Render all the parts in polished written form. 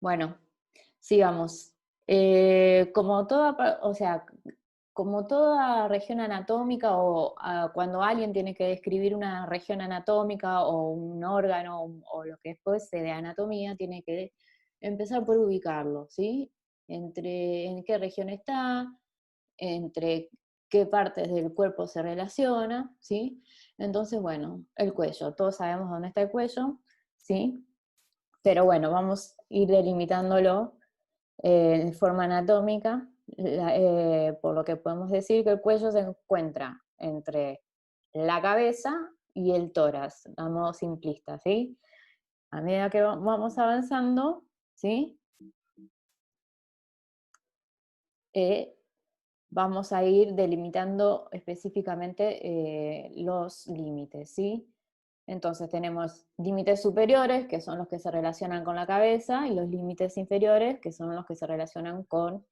Bueno, sigamos. Como toda, o sea, como toda región anatómica o cuando alguien tiene que describir una región anatómica o un órgano o lo que fuese de anatomía, tiene que empezar por ubicarlo, ¿sí? Entre en qué región está, entre qué partes del cuerpo se relaciona, ¿sí? Entonces, bueno, el cuello, todos sabemos dónde está el cuello, ¿sí? Pero bueno, vamos a ir delimitándolo de forma anatómica, por lo que podemos decir que el cuello se encuentra entre la cabeza y el tórax, a modo simplista, ¿sí? A medida que vamos avanzando, ¿sí? Eh, Vamos a ir delimitando específicamente los límites, ¿sí? Entonces tenemos límites superiores, que son los que se relacionan con la cabeza, y los límites inferiores, que son los que se relacionan con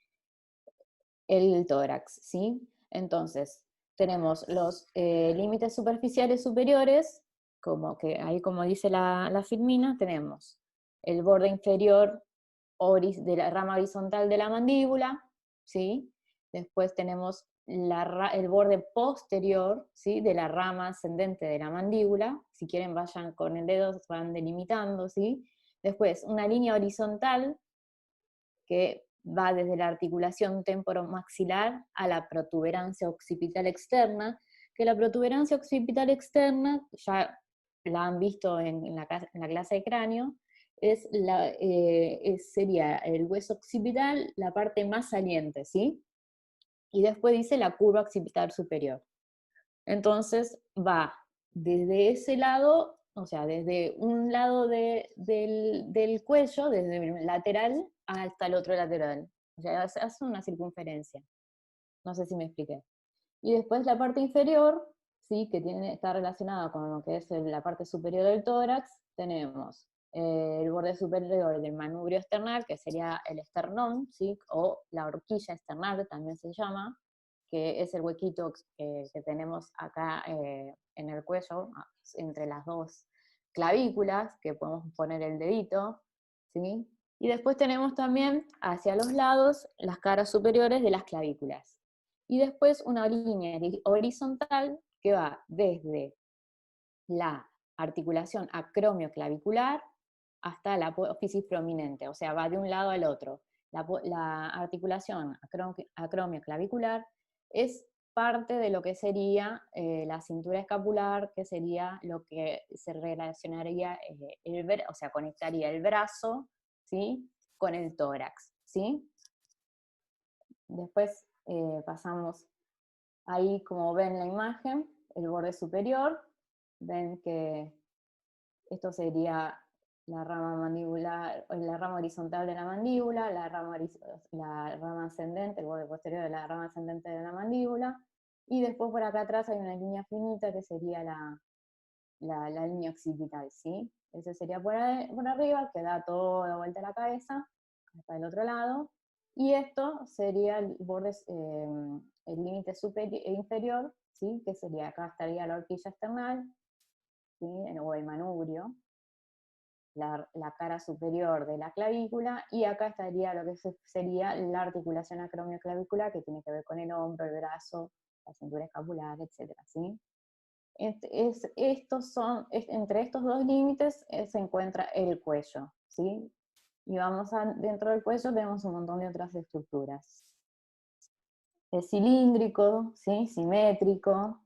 el tórax, ¿sí? Entonces, tenemos los límites superficiales superiores, como que ahí como dice la filmina, tenemos el borde inferior de la rama horizontal de la mandíbula, ¿sí? Después tenemos el borde posterior, ¿sí? De la rama ascendente de la mandíbula. Si quieren vayan con el dedo, van delimitando, ¿sí? Después una línea horizontal que va desde la articulación temporomaxilar a la protuberancia occipital externa, que la protuberancia occipital externa, ya la han visto en la clase de cráneo, sería el hueso occipital, la parte más saliente, ¿sí? Y después dice la curva occipital superior. Entonces va desde ese lado, o sea, desde un lado del cuello, desde el lateral hasta el otro lateral. O sea, hace una circunferencia. No sé si me expliqué. Y después la parte inferior, ¿sí? Que está relacionada con lo que es la parte superior del tórax, tenemos el borde superior del manubrio esternal, que sería el esternón, ¿sí? O la horquilla esternal también se llama, que es el huequito que tenemos acá en el cuello, entre las dos clavículas, que podemos poner el dedito, ¿sí? Y después tenemos también hacia los lados las caras superiores de las clavículas. Y después una línea horizontal que va desde la articulación acromioclavicular hasta la apófisis prominente, o sea, va de un lado al otro. La articulación acromioclavicular es parte de lo que sería la cintura escapular, que sería lo que se relacionaría, o sea, conectaría el brazo, ¿sí? Con el tórax, ¿sí? Después pasamos ahí, como ven la imagen, el borde superior, ven que esto sería la rama mandibular, la rama horizontal de la mandíbula, la rama ascendente, el borde posterior de la rama ascendente de la mandíbula, y después por acá atrás hay una línea finita que sería la línea occipital, ¿sí? Ese sería por arriba, que da toda vuelta a la cabeza, hasta el otro lado, y esto sería el borde, el límite inferior, ¿sí? Que sería, acá estaría la horquilla esternal, ¿sí? O el manubrio, la cara superior de la clavícula, y acá estaría lo que sería la articulación acromioclavicular, que tiene que ver con el hombro, el brazo, la cintura escapular, etcétera, ¿sí? Entre estos dos límites se encuentra el cuello, ¿sí? Y dentro del cuello tenemos un montón de otras estructuras. Es cilíndrico, ¿sí? Simétrico.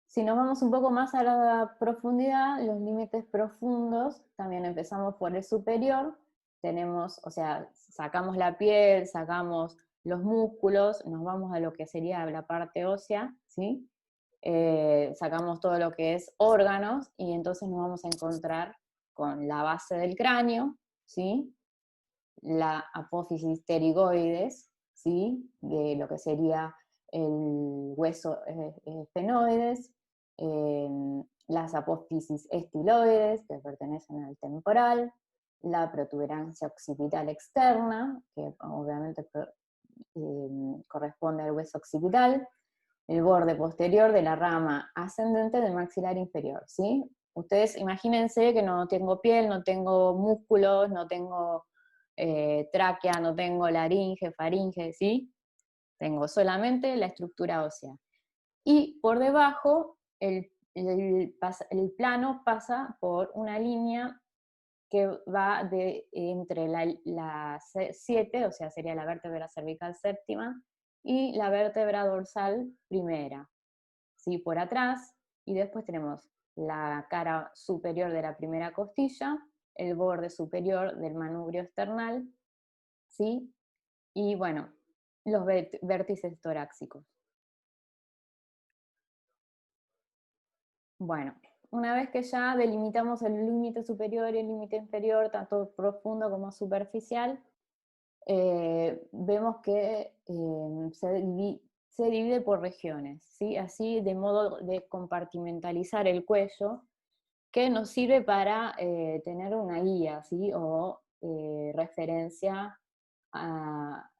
Si nos vamos un poco más a la profundidad, los límites profundos, también empezamos por el superior, tenemos, o sea, sacamos la piel, sacamos los músculos, nos vamos a lo que sería la parte ósea, ¿sí? Sacamos todo lo que es órganos, y entonces nos vamos a encontrar con la base del cráneo, ¿sí? La apófisis pterigoides, ¿sí? De lo que sería el hueso esfenoides, eh, las apófisis estiloides, que pertenecen al temporal, la protuberancia occipital externa, que obviamente corresponde al hueso occipital, el borde posterior de la rama ascendente del maxilar inferior, ¿sí? Ustedes imagínense que no tengo piel, no tengo músculos, no tengo tráquea, no tengo laringe, faringe, ¿sí? Tengo solamente la estructura ósea. Y por debajo, el plano pasa por una línea que va entre la 7, o sea, sería la vértebra cervical séptima, y la vértebra dorsal primera, ¿sí? Por atrás, y después tenemos la cara superior de la primera costilla, el borde superior del manubrio esternal, ¿sí? Y bueno, los vértices torácicos. Bueno, una vez que ya delimitamos el límite superior y el límite inferior, tanto profundo como superficial, vemos que se divide por regiones, ¿sí? Así de modo de compartimentalizar el cuello, que nos sirve para tener una guía, ¿sí? O referencia a,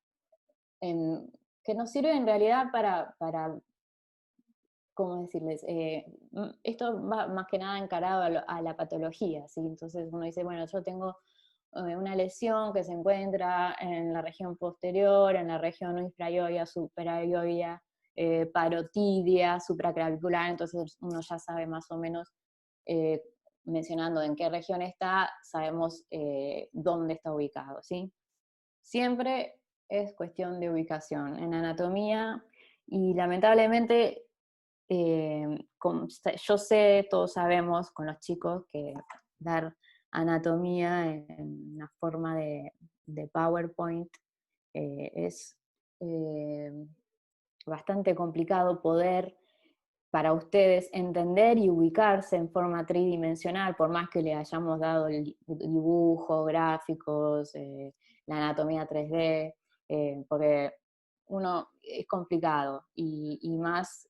que nos sirve en realidad para ¿cómo decirles? Esto va más que nada encarado a la patología, ¿sí? Entonces uno dice, bueno, yo tengo una lesión que se encuentra en la región posterior, en la región infraioidea, superaioidea, parotidia, supraclavicular, entonces uno ya sabe más o menos, eh, mencionando en qué región está, sabemos dónde está ubicado, ¿sí? Siempre es cuestión de ubicación. En anatomía, y lamentablemente yo sé, todos sabemos con los chicos que dar anatomía en una forma de PowerPoint es eh, bastante complicado poder para ustedes entender y ubicarse en forma tridimensional, por más que le hayamos dado el dibujo, gráficos, la anatomía 3D, porque uno es complicado, y más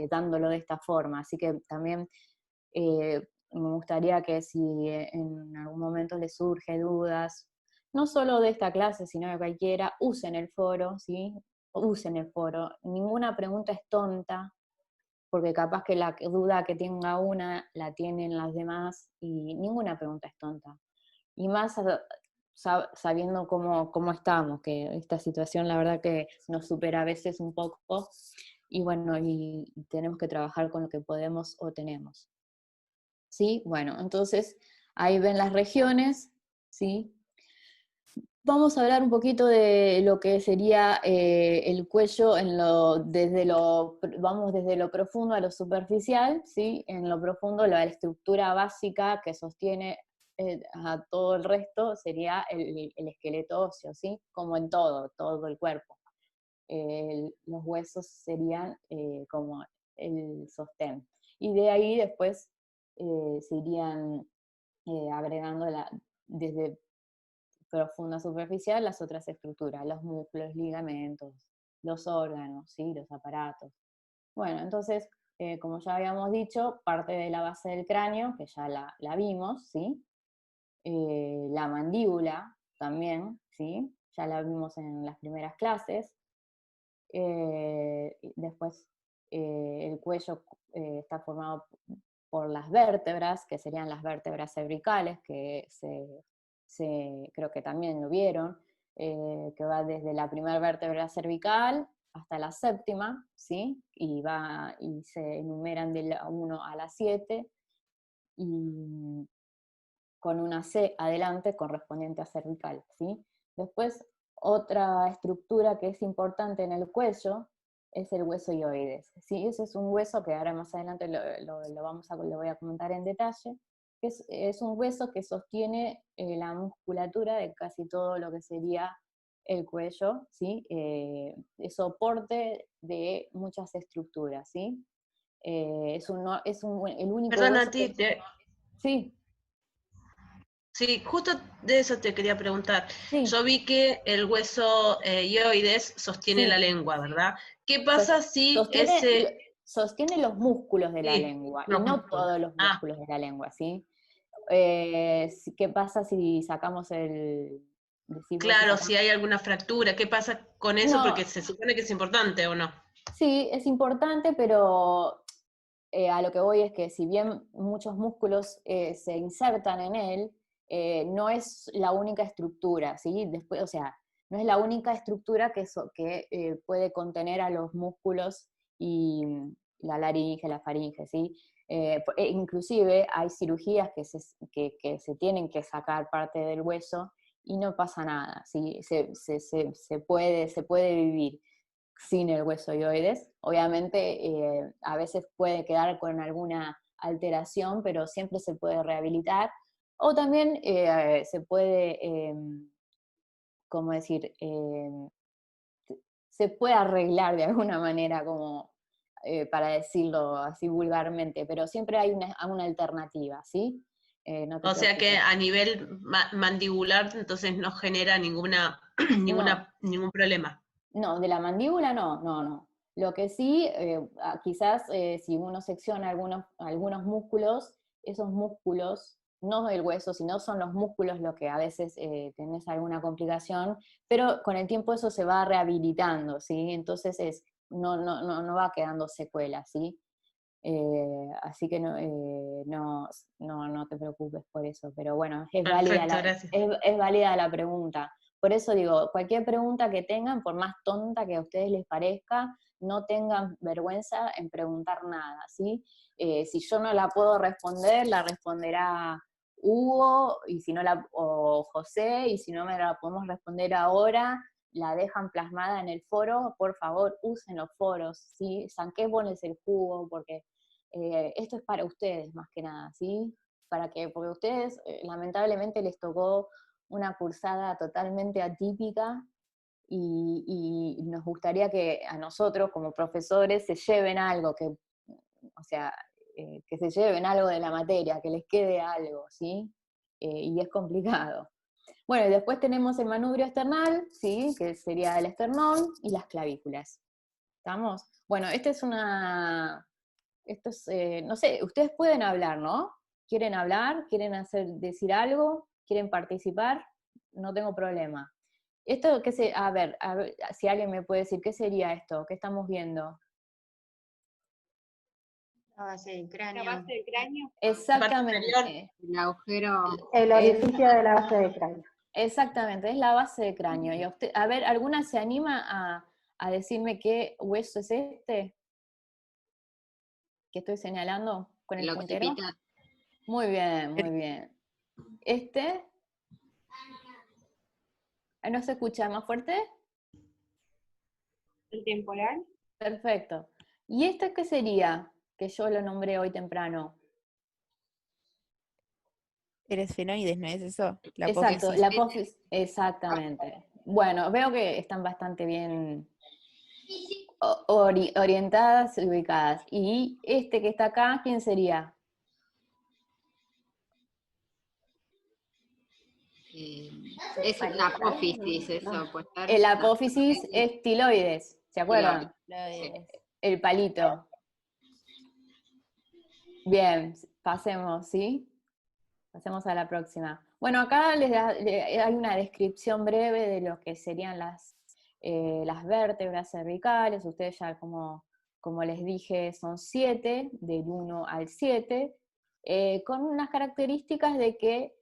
dándolo de esta forma. Así que también me gustaría que si en algún momento les surge dudas, no solo de esta clase, sino de cualquiera, usen el foro, ¿sí? Usen el foro. Ninguna pregunta es tonta, porque capaz que la duda que tenga una la tienen las demás, y ninguna pregunta es tonta. Y más sabiendo cómo estamos, que esta situación la verdad que nos supera a veces un poco, y bueno, y tenemos que trabajar con lo que podemos o tenemos. ¿Sí? Bueno, entonces ahí ven las regiones, ¿sí? Vamos a hablar un poquito de lo que sería el cuello vamos desde lo profundo a lo superficial, ¿sí? En lo profundo la estructura básica que sostiene a todo el resto sería el esqueleto óseo, ¿sí? Como en todo el cuerpo. Los huesos serían como el sostén. Y de ahí después se irían agregando desde profunda superficial las otras estructuras, los músculos, ligamentos, los órganos, ¿sí? Los aparatos. Bueno, entonces, como ya habíamos dicho, parte de la base del cráneo, que ya la vimos, ¿sí? La mandíbula también, ¿sí? Ya la vimos en las primeras clases. Después, el cuello está formado por las vértebras, que serían las vértebras cervicales, que creo que también lo vieron, que va desde la primera vértebra cervical hasta la séptima, ¿sí? Y se enumeran de la 1 a la 7, y con una C adelante correspondiente a cervical, ¿sí? Después, otra estructura que es importante en el cuello es el hueso hioides, ¿sí? Ese es un hueso que ahora más adelante lo voy a comentar en detalle, que es un hueso que sostiene la musculatura de casi todo lo que sería el cuello, ¿sí? Es soporte de muchas estructuras, ¿sí? El único Perdón, hueso a ti, que... Sí, sí, justo de eso te quería preguntar. sí, Yo vi que el hueso hioides sostiene la sí. lengua, ¿verdad? ¿Qué Sos- pasa si Sostiene, ese... sostiene los músculos de la Sí, lengua, y los no músculos. todos los Ah, músculos de la lengua, ¿sí? ¿Qué pasa si sacamos decís vos si claro, sacamos? si hay alguna fractura, ¿qué pasa con eso? No, Porque se supone que es importante, ¿o no? sí, es importante, pero a lo que voy es que si bien muchos músculos se insertan en él, no es la única estructura, ¿sí? Después, o sea, no es la única estructura que puede contener a los músculos y la laringe, la faringe, ¿sí? Inclusive hay cirugías que se tienen que sacar parte del hueso y no pasa nada, ¿sí? Se puede vivir sin el hueso hyoides. Obviamente a veces puede quedar con alguna alteración, pero siempre se puede rehabilitar. O también se puede, ¿cómo decir? Se puede arreglar de alguna manera, como para decirlo así vulgarmente, pero siempre hay una alternativa, ¿sí? No te O sea que preocupes. a nivel mandibular, entonces no genera No, ningún problema. no, de la mandíbula no, no, no. Lo que sí, quizás si uno secciona algunos músculos, esos músculos, no el hueso, sino son los músculos lo que a veces tenés alguna complicación, pero con el tiempo eso se va rehabilitando, ¿sí? Entonces no va quedando secuelas, ¿sí? Así que no te preocupes por eso, pero bueno, Perfecto, gracias. es válida la pregunta. Por eso digo, cualquier pregunta que tengan, por más tonta que a ustedes les parezca, no tengan vergüenza en preguntar nada, ¿sí? Si yo no la puedo responder, la responderá Hugo, y si no o José, y si no me la podemos responder ahora, la dejan plasmada en el foro, por favor, usen los foros, ¿sí? Saquémosles el jugo, porque esto es para ustedes más que nada, ¿sí? Porque a ustedes lamentablemente les tocó una cursada totalmente atípica y nos gustaría que a nosotros como profesores se lleven algo, o sea, que se lleven algo de la materia, que les quede algo, ¿sí? Y es complicado. Bueno, y después tenemos el manubrio esternal, ¿sí? Que sería el esternón y las clavículas. ¿Estamos? Bueno, esto es, no sé, ustedes pueden hablar, ¿no? ¿Quieren hablar? ¿Quieren decir algo? ¿Quieren participar? No tengo problema. Esto, a ver, si alguien me puede decir, ¿qué sería esto? ¿Qué estamos viendo? La base del La cráneo. base del cráneo. Parte inferior. Exactamente. El agujero. El Es- orificio de la base del cráneo. Exactamente, es la base del cráneo. Y a ver, ¿alguna se anima a decirme qué hueso es este que estoy señalando con el El puntero? occipital. Muy bien, muy bien. Este, ¿no se escucha más fuerte? El temporal. Perfecto. ¿Y este qué sería? Que yo lo nombré hoy temprano. El esfenoides, ¿no es eso? La Exacto, apófisis. la apófisis, exactamente. Bueno, veo que están bastante bien orientadas y ubicadas. Y este que está acá, ¿quién sería? Es una apófisis, eso, pues estar. El apófisis es tiloides, ¿se acuerdan? Tiloides. El palito. Bien, pasemos, ¿sí? Pasemos a la próxima. Bueno, acá hay una descripción breve de lo que serían las vértebras cervicales. Ustedes ya, como les dije, son 7, del 1 al 7, con unas características de que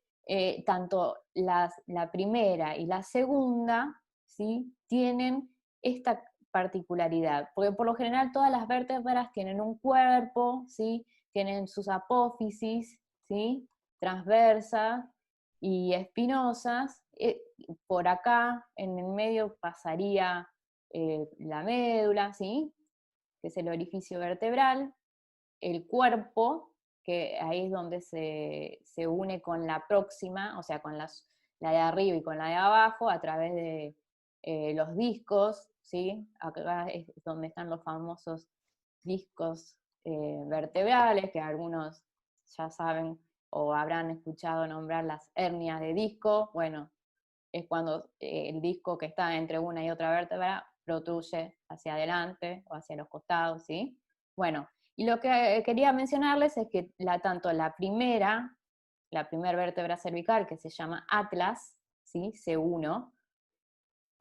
tanto la primera y la segunda, ¿sí?, tienen esta particularidad, porque por lo general todas las vértebras tienen un cuerpo, ¿sí?, tienen sus apófisis, ¿sí?, transversas y espinosas. Por acá, en el medio, pasaría la médula, ¿sí?, que es el orificio vertebral, el cuerpo, que ahí es donde se une con la próxima, o sea, con la de arriba y con la de abajo, a través de los discos, ¿sí? Acá es donde están los famosos discos vertebrales, que algunos ya saben o habrán escuchado nombrar las hernias de disco. Bueno, es cuando el disco que está entre una y otra vértebra protruye hacia adelante o hacia los costados, ¿sí? Bueno, y lo que quería mencionarles es que tanto la primera vértebra cervical, que se llama atlas, ¿sí?, C1,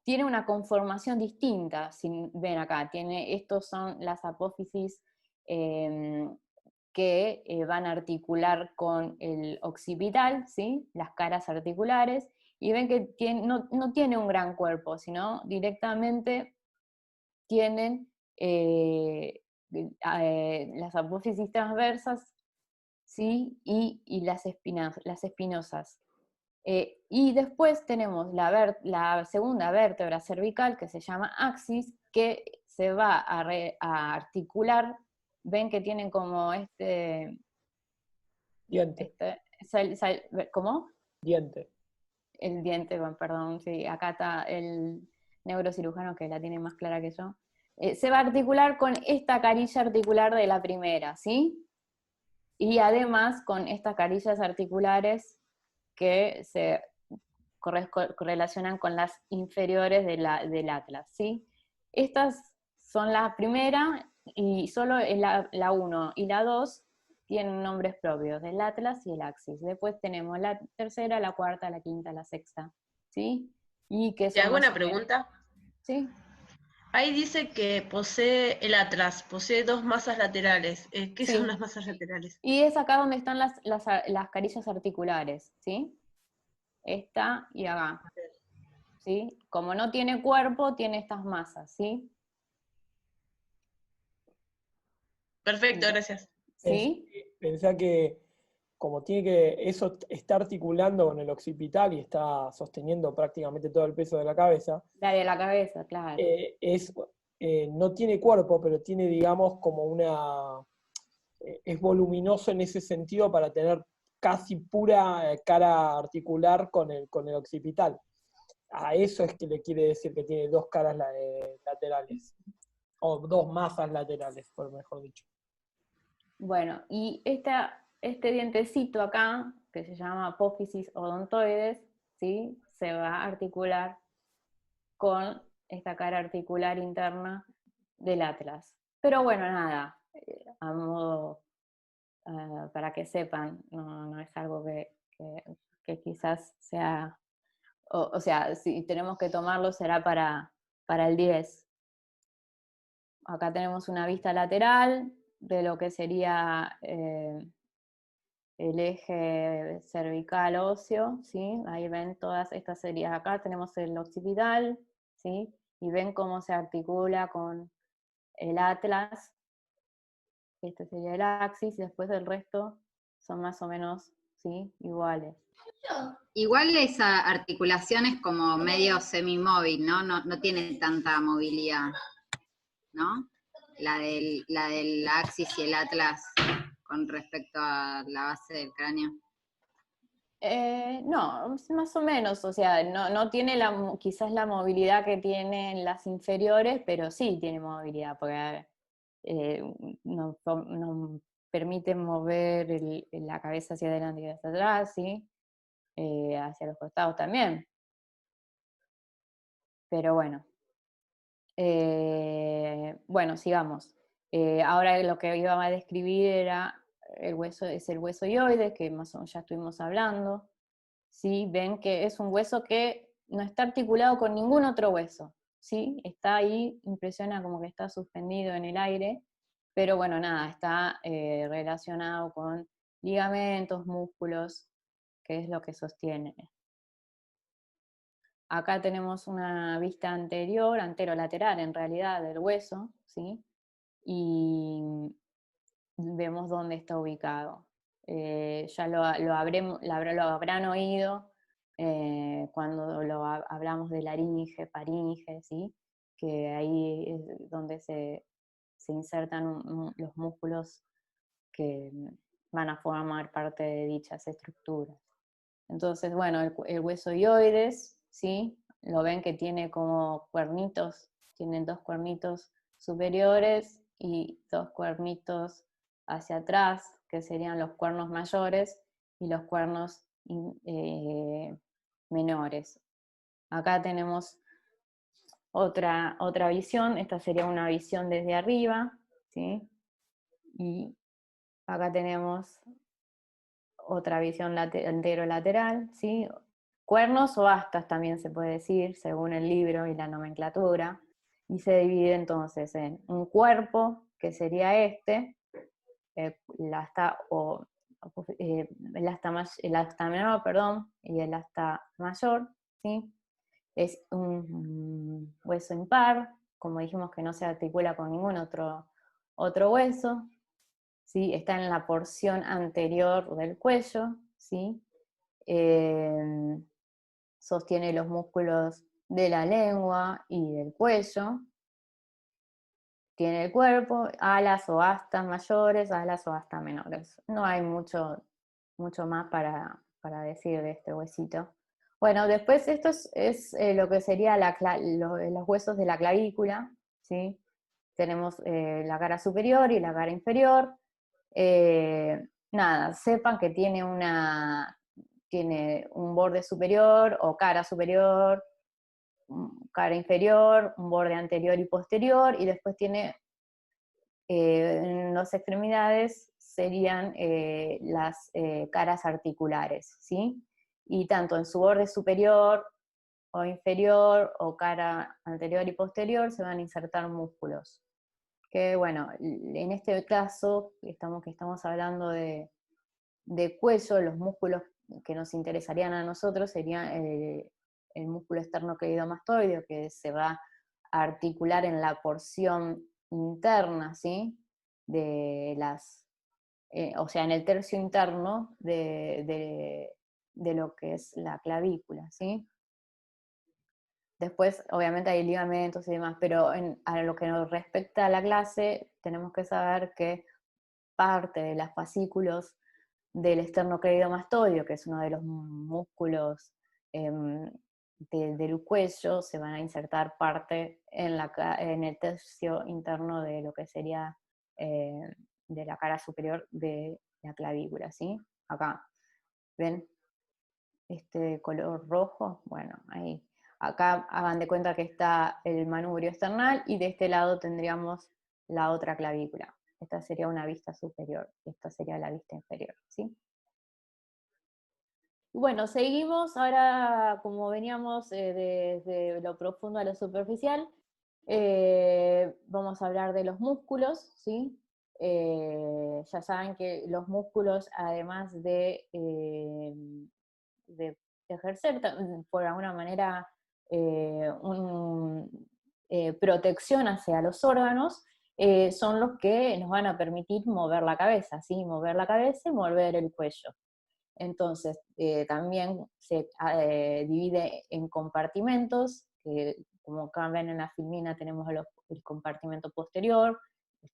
tiene una conformación distinta. Si ven acá, estos son las apófisis que van a articular con el occipital, ¿sí? Las caras articulares, y ven que no tiene un gran cuerpo, sino directamente tienen las apófisis transversas, ¿sí? Y las espinosas. Y después tenemos la segunda vértebra cervical, que se llama axis, que se va a articular. Ven que tienen como Diente. ¿cómo? Diente. El diente, bueno, perdón, sí, acá está el neurocirujano que la tiene más clara que yo. Se va a articular con esta carilla articular de la primera, ¿sí? Y además con estas carillas articulares que se correlacionan con las inferiores del atlas, ¿sí? Estas son la primera, y solo la 1 y la 2 tienen nombres propios, el atlas y el axis. Después tenemos la tercera, la cuarta, la quinta, la sexta, ¿sí? Y que Te son hago más una o menos- pregunta. ¿Sí? Ahí dice que posee el atlas, posee 2 masas laterales. ¿Qué Sí. son las masas laterales? Y es acá donde están las carillas articulares, ¿sí? Esta y acá, ¿sí? Como no tiene cuerpo, tiene estas masas, ¿sí? Perfecto, gracias. ¿Sí? Pensá que como tiene que, eso está articulando con el occipital y está sosteniendo prácticamente todo el peso de la cabeza, La de la cabeza, claro. no tiene cuerpo, pero tiene, digamos, como es voluminoso en ese sentido para tener casi pura cara articular con el occipital. A eso es que le quiere decir que tiene dos caras laterales, o dos masas laterales, por mejor dicho. Bueno, y este dientecito acá, que se llama apófisis odontoides, ¿sí? Se va a articular con esta cara articular interna del atlas. Pero bueno, nada, a modo, para que sepan, no es algo que quizás sea, o sea, si tenemos que tomarlo será para el 10. Acá tenemos una vista lateral de lo que sería el eje cervical óseo, ¿sí? Ahí ven todas estas series. Acá tenemos el occipital, ¿sí? Y ven cómo se articula con el atlas. Este sería el axis, y después del resto son más o menos, ¿sí? Iguales. Igual esa articulación es como medio semimóvil, ¿no? No tiene tanta movilidad, ¿no? La del axis y el atlas con respecto a la base del cráneo. No, más o menos, o sea, no tiene quizás la movilidad que tienen las inferiores, pero sí tiene movilidad, porque nos permite mover la cabeza hacia adelante y hacia atrás, ¿sí? Hacia los costados también. Pero bueno. Bueno, sigamos. Ahora lo que iba a describir era el hueso hioides, que más o menos ya estuvimos hablando. ¿Sí? Ven que es un hueso que no está articulado con ningún otro hueso, ¿sí? Está ahí, impresiona como que está suspendido en el aire, pero bueno, nada, está relacionado con ligamentos, músculos, que es lo que sostiene. Acá tenemos una vista anterolateral en realidad del hueso, ¿sí? Y vemos dónde está ubicado. Ya lo habrán oído cuando hablamos de laringe, faringe, ¿sí? Que ahí es donde se insertan los músculos que van a formar parte de dichas estructuras. Entonces, bueno, el hueso hioides, ¿sí? Lo ven que tiene como cuernitos, tienen dos cuernitos superiores y dos cuernitos hacia atrás, que serían los cuernos mayores y los cuernos menores. Acá tenemos otra visión, esta sería una visión desde arriba, ¿sí? Y acá tenemos otra visión anterolateral, ¿sí? Cuernos o astas también se puede decir, según el libro y la nomenclatura, y se divide entonces en un cuerpo, que sería este, el asta, el asta menor, perdón, y el asta mayor, ¿sí? Es un hueso impar, como dijimos que no se articula con ningún otro hueso, ¿sí? Está en la porción anterior del cuello, ¿sí? Sostiene los músculos de la lengua y del cuello. Tiene el cuerpo, alas o astas mayores, alas o astas menores. No hay mucho más para decir de este huesito. Bueno, después esto es lo que sería los huesos de la clavícula, ¿sí? Tenemos la cara superior y la cara inferior. Nada, sepan que tiene un borde superior o cara superior, cara inferior, un borde anterior y posterior, y después tiene en las extremidades serían las caras articulares, ¿sí? Y tanto en su borde superior o inferior o cara anterior y posterior se van a insertar músculos. Que bueno, en este caso que estamos hablando de cuello, los músculos que nos interesarían a nosotros serían el músculo esternocleidomastoideo, que se va a articular en la porción interna, ¿sí? O sea, en el tercio interno de lo que es la clavícula, ¿sí? Después, obviamente, hay ligamentos y demás, pero a lo que nos respecta a la clase, tenemos que saber que parte de los fascículos del esternocleidomastoideo, que es uno de los músculos del cuello, se van a insertar parte en el tercio interno de lo que sería de la cara superior de la clavícula, ¿sí? Acá, ¿ven? Este color rojo, bueno, ahí. Acá hagan de cuenta que está el manubrio esternal y de este lado tendríamos la otra clavícula. Esta sería una vista superior, esta sería la vista inferior, ¿sí? Bueno, seguimos ahora, como veníamos desde lo profundo a lo superficial, vamos a hablar de los músculos, ¿sí? Ya saben que los músculos, además de ejercer por alguna manera protección hacia los órganos, son los que nos van a permitir mover la cabeza, ¿sí? Mover la cabeza y mover el cuello. Entonces, también se divide en compartimentos, que como acá ven en la filmina tenemos el compartimento posterior, los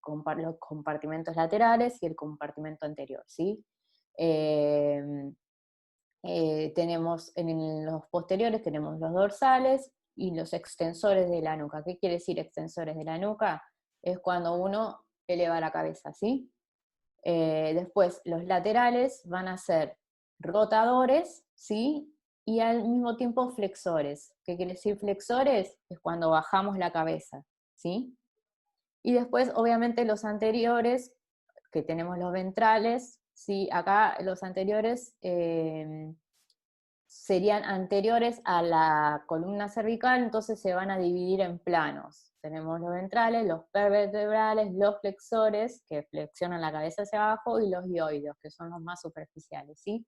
compartimentos laterales y el compartimento anterior, ¿sí? Tenemos en los posteriores, tenemos los dorsales y los extensores de la nuca. ¿Qué quiere decir extensores de la nuca? Es cuando uno eleva la cabeza, ¿sí? Después, los laterales van a ser rotadores, ¿sí? Y al mismo tiempo flexores. ¿Qué quiere decir flexores? Es cuando bajamos la cabeza, ¿sí? Y después, obviamente, los anteriores, que tenemos los ventrales, ¿sí? Acá los anteriores serían anteriores a la columna cervical, entonces se van a dividir en planos. Tenemos los ventrales, los pervertebrales, los flexores, que flexionan la cabeza hacia abajo, y los hioideos, que son los más superficiales, ¿sí?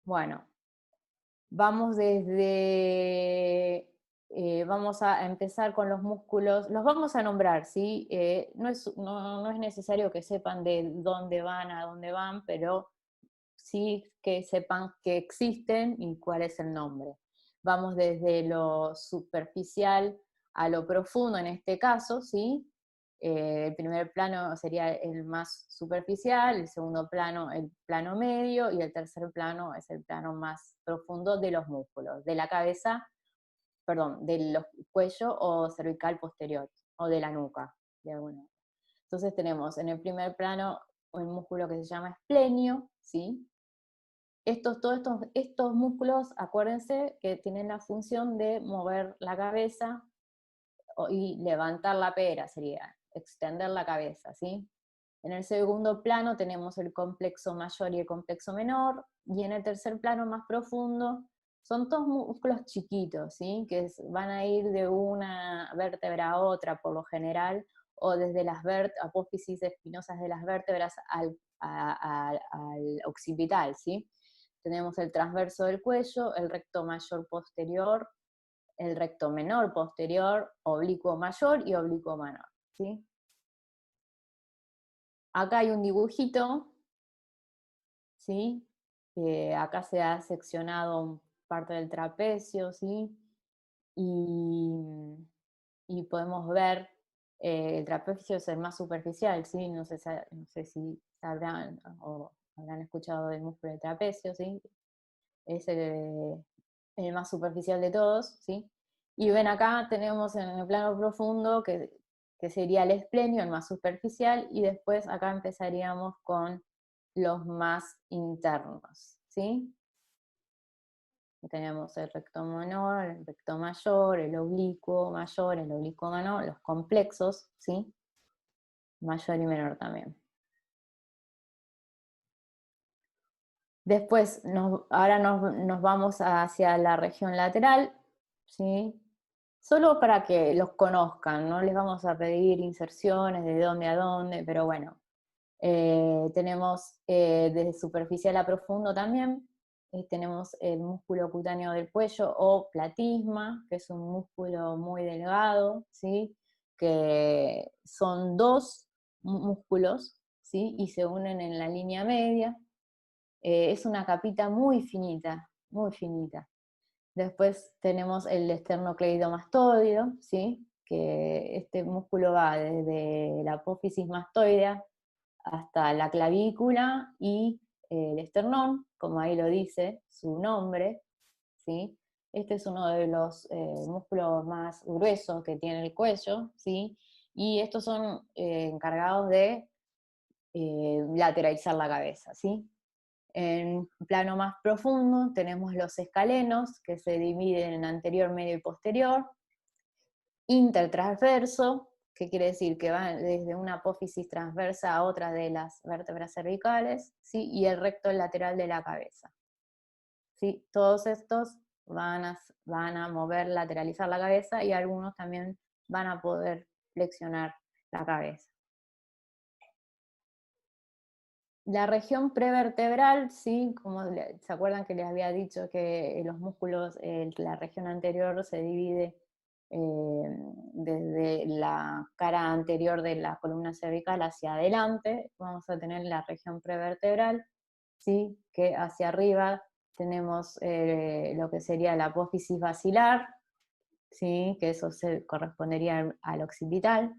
Bueno, vamos vamos a empezar con los músculos, los vamos a nombrar, ¿sí? No es necesario que sepan de dónde van, a dónde van, pero sí que sepan que existen y cuál es el nombre. Vamos desde lo superficial a lo profundo en este caso, ¿sí? El primer plano sería el más superficial, el segundo plano el plano medio, y el tercer plano es el plano más profundo de los músculos, de la cabeza, perdón, del cuello o cervical posterior, o de la nuca, de alguna. Entonces tenemos en el primer plano un músculo que se llama esplenio, ¿sí? Todos estos músculos, acuérdense que tienen la función de mover la cabeza y levantar la pera, sería extender la cabeza, ¿sí? En el segundo plano tenemos el complexo mayor y el complexo menor, y en el tercer plano más profundo son todos músculos chiquitos, ¿sí? Que van a ir de una vértebra a otra por lo general, o desde las apófisis espinosas de las vértebras al occipital, ¿sí? Tenemos el transverso del cuello, el recto mayor posterior, el recto menor posterior, oblicuo mayor y oblicuo menor, ¿sí? Acá hay un dibujito, ¿sí? Acá se ha seccionado parte del trapecio, ¿sí? Y podemos ver, el trapecio es el más superficial, ¿sí? No sé si sabrán o habrán escuchado del músculo del trapecio, ¿sí? Es el más superficial de todos, ¿sí? Y ven acá tenemos en el plano profundo que sería el esplenio, el más superficial, y después acá empezaríamos con los más internos, ¿sí? Tenemos el recto menor, el recto mayor, el oblicuo mayor, el oblicuo menor, los complexos, ¿sí? Mayor y menor también. Después, ahora nos vamos hacia la región lateral, ¿sí? Solo para que los conozcan, no les vamos a pedir inserciones de dónde a dónde, pero bueno. Tenemos desde superficial a profundo también, tenemos el músculo cutáneo del cuello o platisma, que es un músculo muy delgado, ¿sí? Que son dos músculos, ¿sí? Y se unen en la línea media. Es una capita muy finita, muy finita. Después tenemos el esternocleidomastoideo, ¿sí? Que este músculo va desde la apófisis mastoidea hasta la clavícula y el esternón, como ahí lo dice su nombre, ¿sí? Este es uno de los músculos más gruesos que tiene el cuello, ¿sí? Y estos son encargados de lateralizar la cabeza, ¿sí? En plano más profundo tenemos los escalenos, que se dividen en anterior, medio y posterior. Intertransverso, que quiere decir que va desde una apófisis transversa a otra de las vértebras cervicales, ¿sí? Y el recto lateral de la cabeza, ¿sí? Todos estos van a mover, lateralizar la cabeza, y algunos también van a poder flexionar la cabeza. La región prevertebral, ¿sí? Como ¿se acuerdan que les había dicho que los músculos, la región anterior se divide desde la cara anterior de la columna cervical hacia adelante? Vamos a tener la región prevertebral, ¿sí? Que hacia arriba tenemos lo que sería la apófisis basilar, ¿sí? Que eso correspondería al occipital,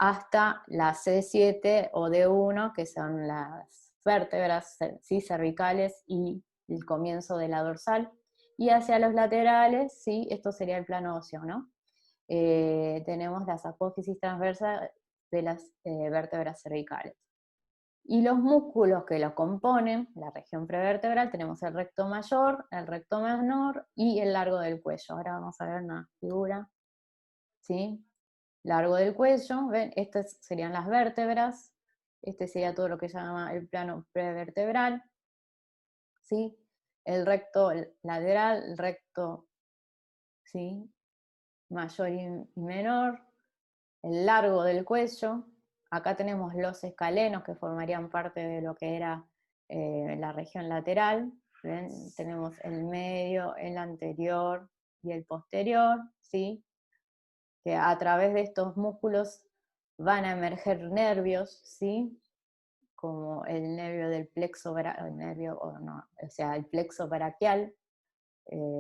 hasta la C7 o D1, que son las vértebras, ¿sí? Cervicales y el comienzo de la dorsal, y hacia los laterales, ¿sí? Esto sería el plano óseo, ¿no? Tenemos las apófisis transversas de las vértebras cervicales. Y los músculos que lo componen, la región prevertebral, tenemos el recto mayor, el recto menor y el largo del cuello. Ahora vamos a ver una figura, ¿sí? Largo del cuello, ¿ven? Estas serían las vértebras, este sería todo lo que se llama el plano prevertebral, ¿sí? El recto lateral, el recto, ¿sí? Mayor y menor, el largo del cuello. Acá tenemos los escalenos que formarían parte de lo que era la región lateral. ¿Ven? Tenemos el medio, el anterior y el posterior, ¿sí? Que a través de estos músculos van a emerger nervios, ¿sí? Como el nervio del plexo, el plexo braquial.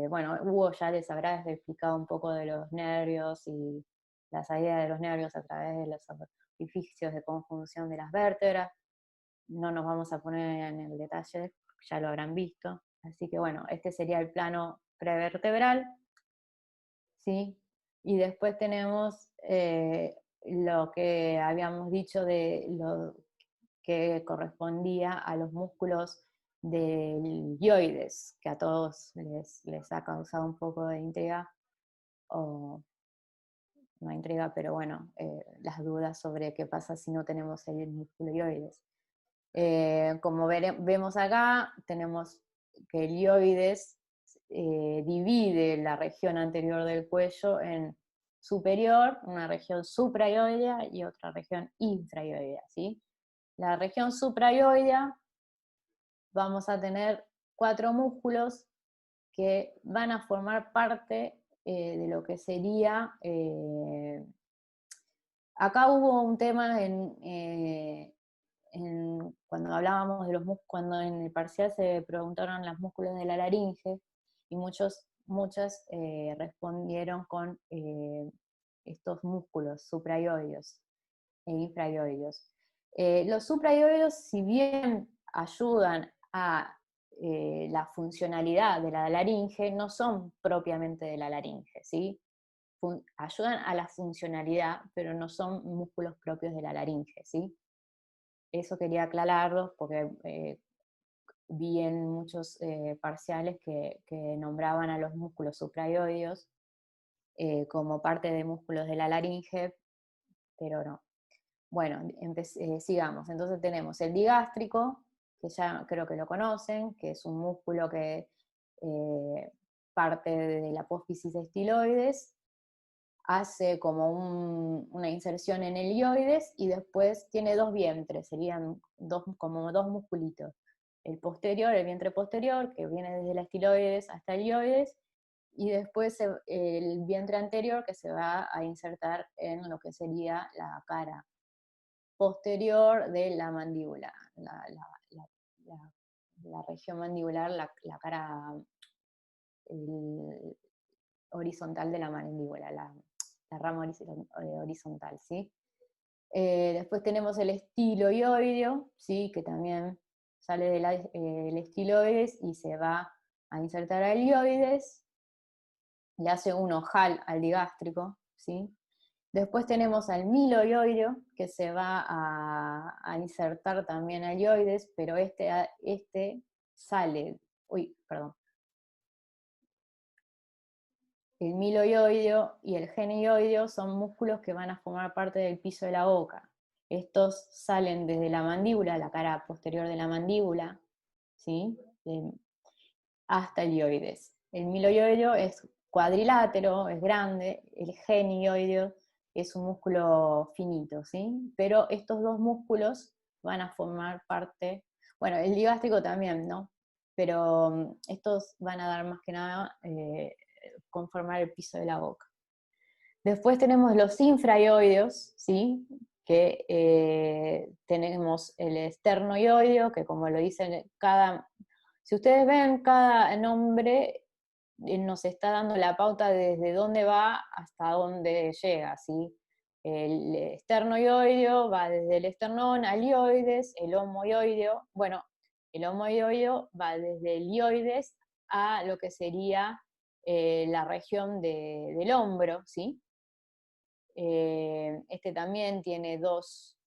Bueno, Hugo ya les habrá explicado un poco de los nervios y la salida de los nervios a través de los orificios de conjunción de las vértebras. No nos vamos a poner en el detalle, ya lo habrán visto. Así que bueno, este sería el plano prevertebral, ¿sí? Y después tenemos lo que habíamos dicho de lo que correspondía a los músculos del hioides, que a todos les ha causado un poco de intriga, o no intriga, pero bueno, las dudas sobre qué pasa si no tenemos el músculo hioides. Como vemos acá, tenemos que el hioides divide la región anterior del cuello en superior, una región suprayoidea y otra región infrayoidea, ¿sí? La región suprayoidea vamos a tener 4 músculos que van a formar parte de lo que sería... acá hubo un tema cuando hablábamos de los músculos, cuando en el parcial se preguntaron los músculos de la laringe, y muchas respondieron con estos músculos suprayoideos e infrayoideos. Los suprayoideos, si bien ayudan a la funcionalidad de la laringe, no son propiamente de la laringe, ¿sí? Ayudan a la funcionalidad, pero no son músculos propios de la laringe, ¿sí? Eso quería aclararlo porque vi en muchos parciales que nombraban a los músculos suprayoideos como parte de músculos de la laringe, pero no. Bueno, sigamos. Entonces tenemos el digástrico, que ya creo que lo conocen, que es un músculo que parte de la apófisis estiloides, hace como una inserción en el ioides y después tiene 2 vientres, serían como dos musculitos. El posterior, el vientre posterior, que viene desde la estiloides hasta el ioides, y después el vientre anterior que se va a insertar en lo que sería la cara posterior de la mandíbula, la región mandibular, la cara horizontal de la mandíbula, la rama horizontal, ¿sí? Después tenemos el estiloioideo, ¿sí? Que también sale del estiloides y se va a insertar al ioides, le hace un ojal al digástrico, ¿sí? Después tenemos al miloioideo, que se va a insertar también al ioides, pero este sale, el miloioideo y el genioideo son músculos que van a formar parte del piso de la boca. Estos salen desde la mandíbula, la cara posterior de la mandíbula, ¿sí? Hasta el ioides. El miloioideo es cuadrilátero, es grande, el genioideo es un músculo finito, ¿sí? Pero estos dos músculos van a formar parte, bueno, el digástrico también, ¿no? Pero estos van a dar más que nada conformar el piso de la boca. Después tenemos los infraioideos, ¿sí? Que tenemos el esternoioideo, que como lo dicen, si ustedes ven cada nombre, nos está dando la pauta desde dónde va hasta dónde llega, ¿sí? El esternoioideo va desde el esternón al ioides, el homoioideo, bueno, el homoioideo va desde el ioides a lo que sería la región del hombro, ¿sí? Este también tiene dos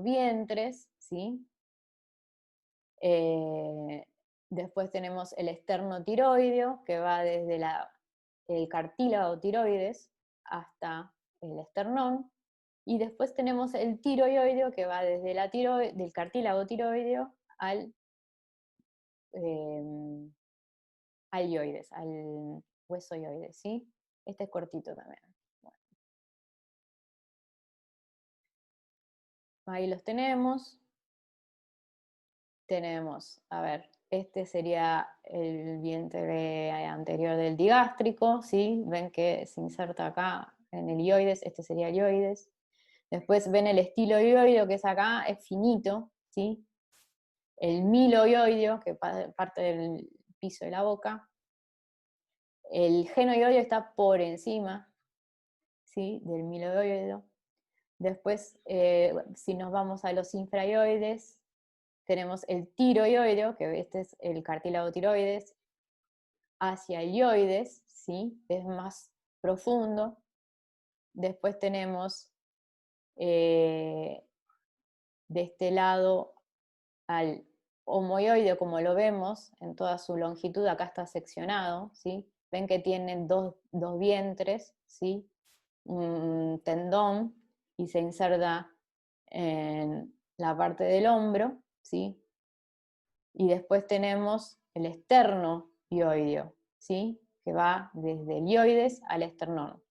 vientres, ¿sí? Después tenemos el esternotiroideo, que va desde el cartílago tiroides hasta el esternón, y después tenemos el tiroioideo, que va desde del cartílago tiroideo al ioides, al hueso ioides, ¿sí? Este es cortito también. Bueno. Ahí los tenemos. Tenemos, a ver, este sería el vientre anterior del digástrico, ¿sí? Ven que se inserta acá en el ioides, este sería el ioides. Después ven el estiloioideo, que es acá, es finito, ¿sí? El miloioideo, que parte del piso de la boca. El genoioideo está por encima, ¿sí? Del miloioideo. Después, si nos vamos a los infraioides, tenemos el tiroioideo, que este es el cartílago tiroides, hacia el ioides, ¿sí? Es más profundo. Después tenemos de este lado al homoioideo, como lo vemos en toda su longitud, acá está seccionado, ¿sí? Ven que tienen dos vientres, ¿sí? Un tendón, y se inserta en la parte del hombro, ¿sí? Y después tenemos el esternoioideo, ¿sí? Que va desde el ioides al esternón.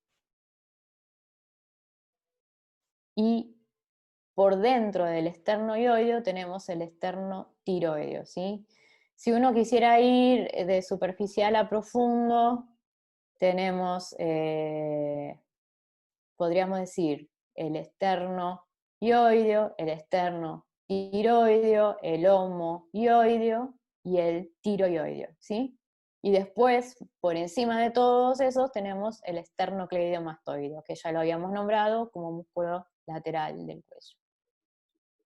y por dentro del esternoioideo tenemos el esternotiroideo, ¿sí? Si uno quisiera ir de superficial a profundo, tenemos, podríamos decir, el esternoioideo, el esternotiroideo, el homoioideo y el tiroioideo, ¿sí? Y después, por encima de todos esos, tenemos el esternocleidomastoideo, que ya lo habíamos nombrado como músculo lateral del cuello.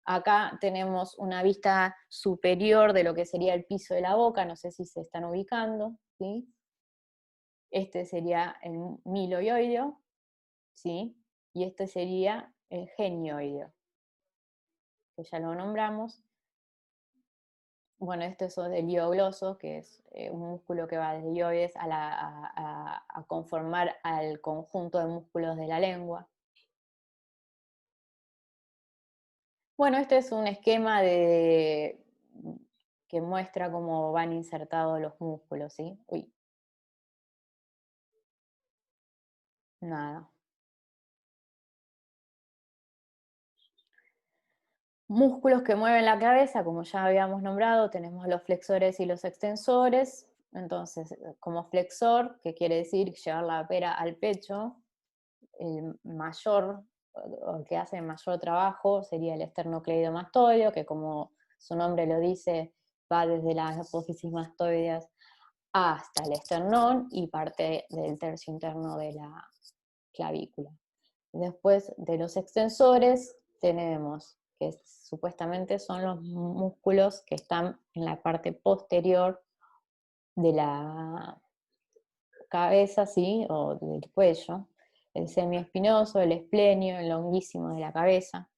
Acá tenemos una vista superior de lo que sería el piso de la boca, no sé si se están ubicando, ¿sí? Este sería el miloioideo, ¿sí? Y este sería el genioideo, que ya lo nombramos. Bueno, este es el ioglossos, que es un músculo que va desde ioides a conformar al conjunto de músculos de la lengua. Bueno, este es un esquema que muestra cómo van insertados los músculos, ¿sí? Uy. Nada. Músculos que mueven la cabeza, como ya habíamos nombrado, tenemos los flexores y los extensores. Entonces, como flexor, que quiere decir llevar la pera al pecho, el mayor, o el que hace el mayor trabajo, sería el esternocleidomastoideo, que como su nombre lo dice, va desde las apófisis mastoideas hasta el esternón y parte del tercio interno de la clavícula. Después de los extensores tenemos que supuestamente son los músculos que están en la parte posterior de la cabeza, ¿sí? O del cuello, el semiespinoso, el esplenio, el longuísimo de la cabeza.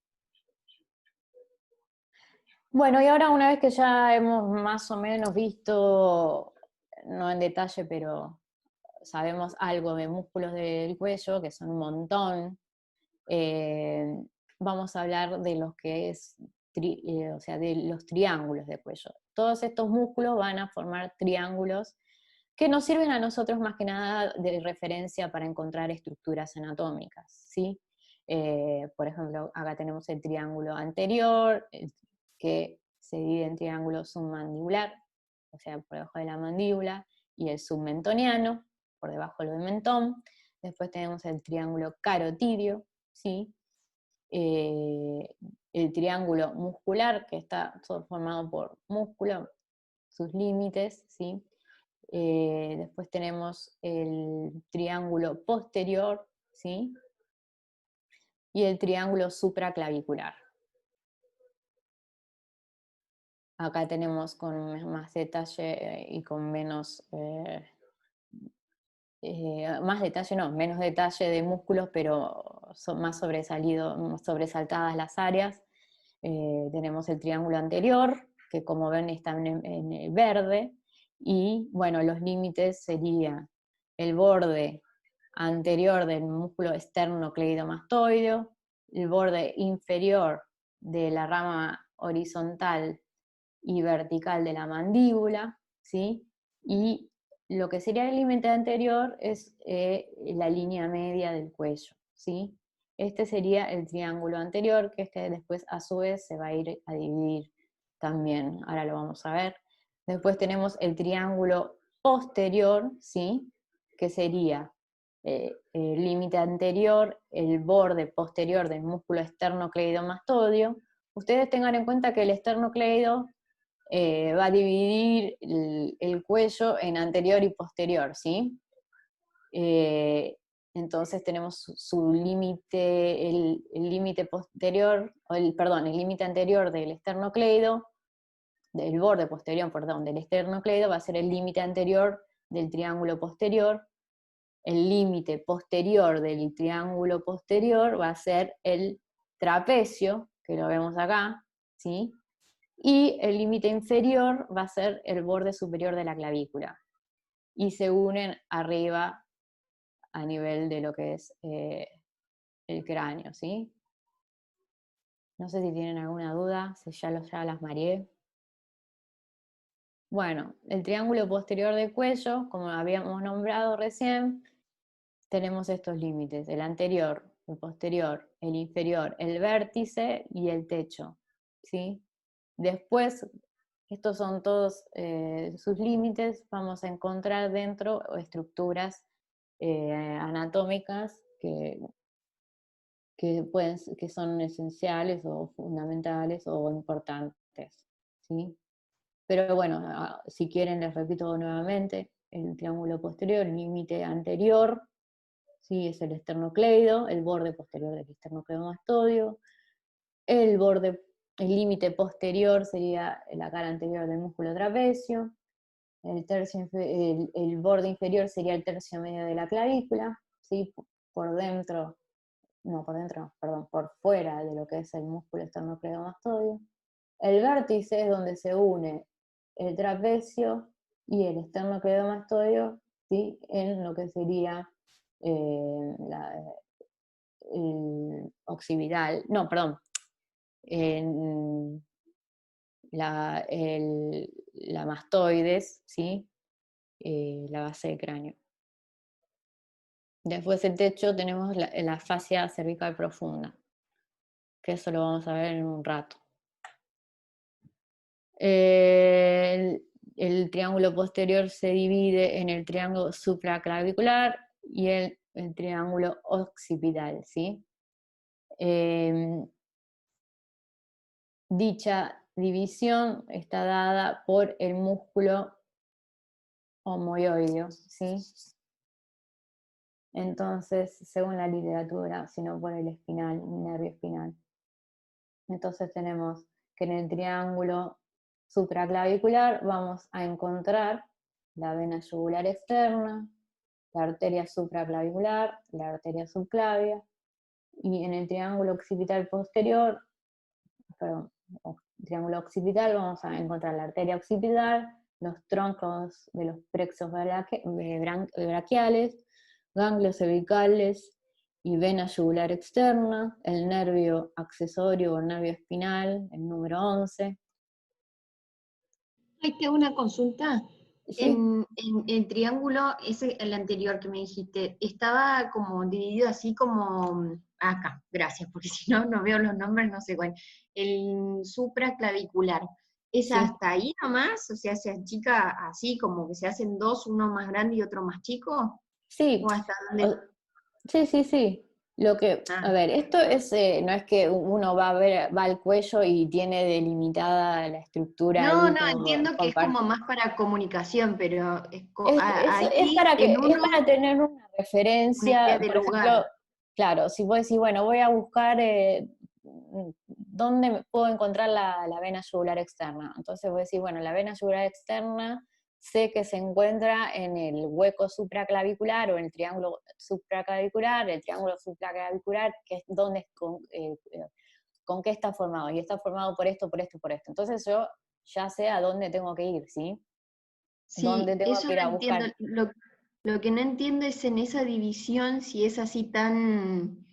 Bueno, y ahora una vez que ya hemos más o menos visto, no en detalle, pero sabemos algo de músculos del cuello, que son un montón, vamos a hablar de los que es, o sea, de los triángulos de cuello. Todos estos músculos van a formar triángulos que nos sirven a nosotros más que nada de referencia para encontrar estructuras anatómicas, ¿sí? Por ejemplo, acá tenemos el triángulo anterior, que se divide en triángulo submandibular, o sea, por debajo de la mandíbula, y el submentoniano, por debajo del mentón. Después tenemos el triángulo carotidio, ¿sí? El triángulo muscular, que está todo formado por músculo, sus límites, ¿sí? Después tenemos el triángulo posterior, ¿sí? Y el triángulo supraclavicular. Acá tenemos con más detalle y con menos, más detalle, no, menos detalle de músculos, pero son más sobresaltadas las áreas. Tenemos el triángulo anterior, que como ven está en el verde, y bueno, los límites serían el borde anterior del músculo esternocleidomastoideo, el borde inferior de la rama horizontal y vertical de la mandíbula, ¿sí? Y lo que sería el límite anterior es la línea media del cuello, ¿sí? Este sería el triángulo anterior, que después a su vez se va a ir a dividir también, ahora lo vamos a ver. Después tenemos el triángulo posterior, ¿sí? Que sería el límite anterior, el borde posterior del músculo esternocleidomastoideo. Ustedes tengan en cuenta que el esternocleido va a dividir el cuello en anterior y posterior, ¿sí? Entonces tenemos su límite, el límite posterior, perdón, el límite anterior del esternocleido, del borde posterior, perdón, del esternocleido va a ser el límite anterior del triángulo posterior, el límite posterior del triángulo posterior va a ser el trapecio, que lo vemos acá, ¿sí? Y el límite inferior va a ser el borde superior de la clavícula. Y se unen arriba a nivel de lo que es el cráneo, ¿sí? No sé si tienen alguna duda, si ya las mareé. Bueno, el triángulo posterior del cuello, como habíamos nombrado recién, tenemos estos límites, el anterior, el posterior el inferior, el vértice y el techo, ¿sí? Después, estos son todos sus límites, vamos a encontrar dentro estructuras anatómicas que son esenciales o fundamentales o importantes, ¿sí? Pero bueno, si quieren les repito nuevamente, el triángulo posterior, el límite anterior, ¿sí? Es el esternocleido, el borde posterior del esternocleidomastoideo, el límite posterior sería la cara anterior del músculo trapecio, el borde inferior sería el tercio medio de la clavícula, ¿sí? Por dentro, no, por dentro, no, perdón, por fuera de lo que es el músculo esternocleidomastoideo. El vértice es donde se une el trapecio y el esternocleidomastoideo, ¿sí? En lo que sería el occipital, no, perdón, en la mastoides, ¿sí? La base del cráneo. Después del techo tenemos la fascia cervical profunda, que eso lo vamos a ver en un rato. El triángulo posterior se divide en el triángulo supraclavicular y el triángulo occipital, ¿sí? Dicha división está dada por el músculo omoioideo, ¿sí? Entonces, según la literatura, sino por el nervio espinal. Entonces tenemos que en el triángulo supraclavicular vamos a encontrar la vena yugular externa, la arteria supraclavicular, la arteria subclavia, y en el triángulo occipital posterior, triángulo occipital, vamos a encontrar la arteria occipital, los troncos de los plexos braquiales, ganglios cervicales y vena yugular externa, el nervio accesorio o nervio espinal, el número 11. Ahí tengo una consulta. ¿Sí? En el triángulo, ese, el anterior que me dijiste, estaba como dividido así como, acá, gracias, porque si no, no veo los nombres, no sé cuál. El supraclavicular, ¿es Sí. hasta ahí nomás? O sea, se achica así, como que se hacen dos, uno más grande y otro más chico, Sí, ¿o hasta dónde? sí. Lo que, a ver, esto es, no es que uno va al cuello y tiene delimitada la estructura ahí No, entiendo que es como más para comunicación, pero es ahí en uno para tener una una referencia, idea del por ejemplo, lugar. claro, si vos decís, bueno, voy a buscar dónde puedo encontrar la vena yugular externa. Entonces vos decís, bueno, la vena yugular externa sé que se encuentra en el hueco supraclavicular o en el triángulo supraclavicular, que es donde con qué está formado, y está formado por esto, por esto, por esto. Entonces yo ya sé a dónde tengo que ir, ¿sí? ¿Dónde Sí, tengo eso que ir a lo entiendo. buscar? Lo que no entiendo es en esa división si es así tan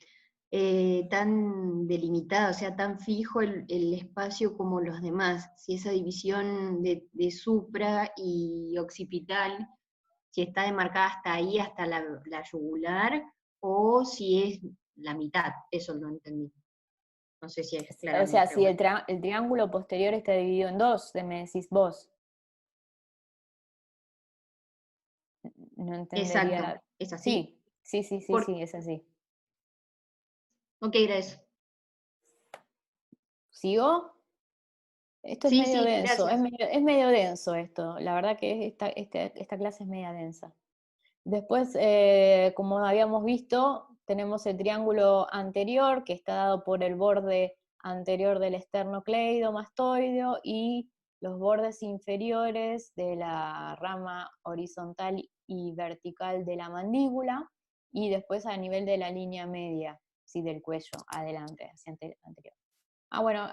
delimitada, o sea, tan fijo el espacio como los demás. Si esa división de supra y occipital, si está demarcada hasta ahí, hasta la yugular, o si es la mitad. Eso no entendí. No sé si es clara O mi sea, si pregunta. el triángulo posterior está dividido en dos, me decís vos, no Exacto, entendería. ¿es así? Sí, sí, Por... es así. Ok, gracias. ¿Sigo? Esto es Sí, medio sí, denso, gracias. es medio denso esto. La verdad que esta clase es media densa. Después, como habíamos visto, tenemos el triángulo anterior, que está dado por el borde anterior del esternocleidomastoideo y los bordes inferiores de la rama horizontal y vertical de la mandíbula, y después a nivel de la línea media, ¿sí? Del cuello, adelante, hacia anterior. Bueno,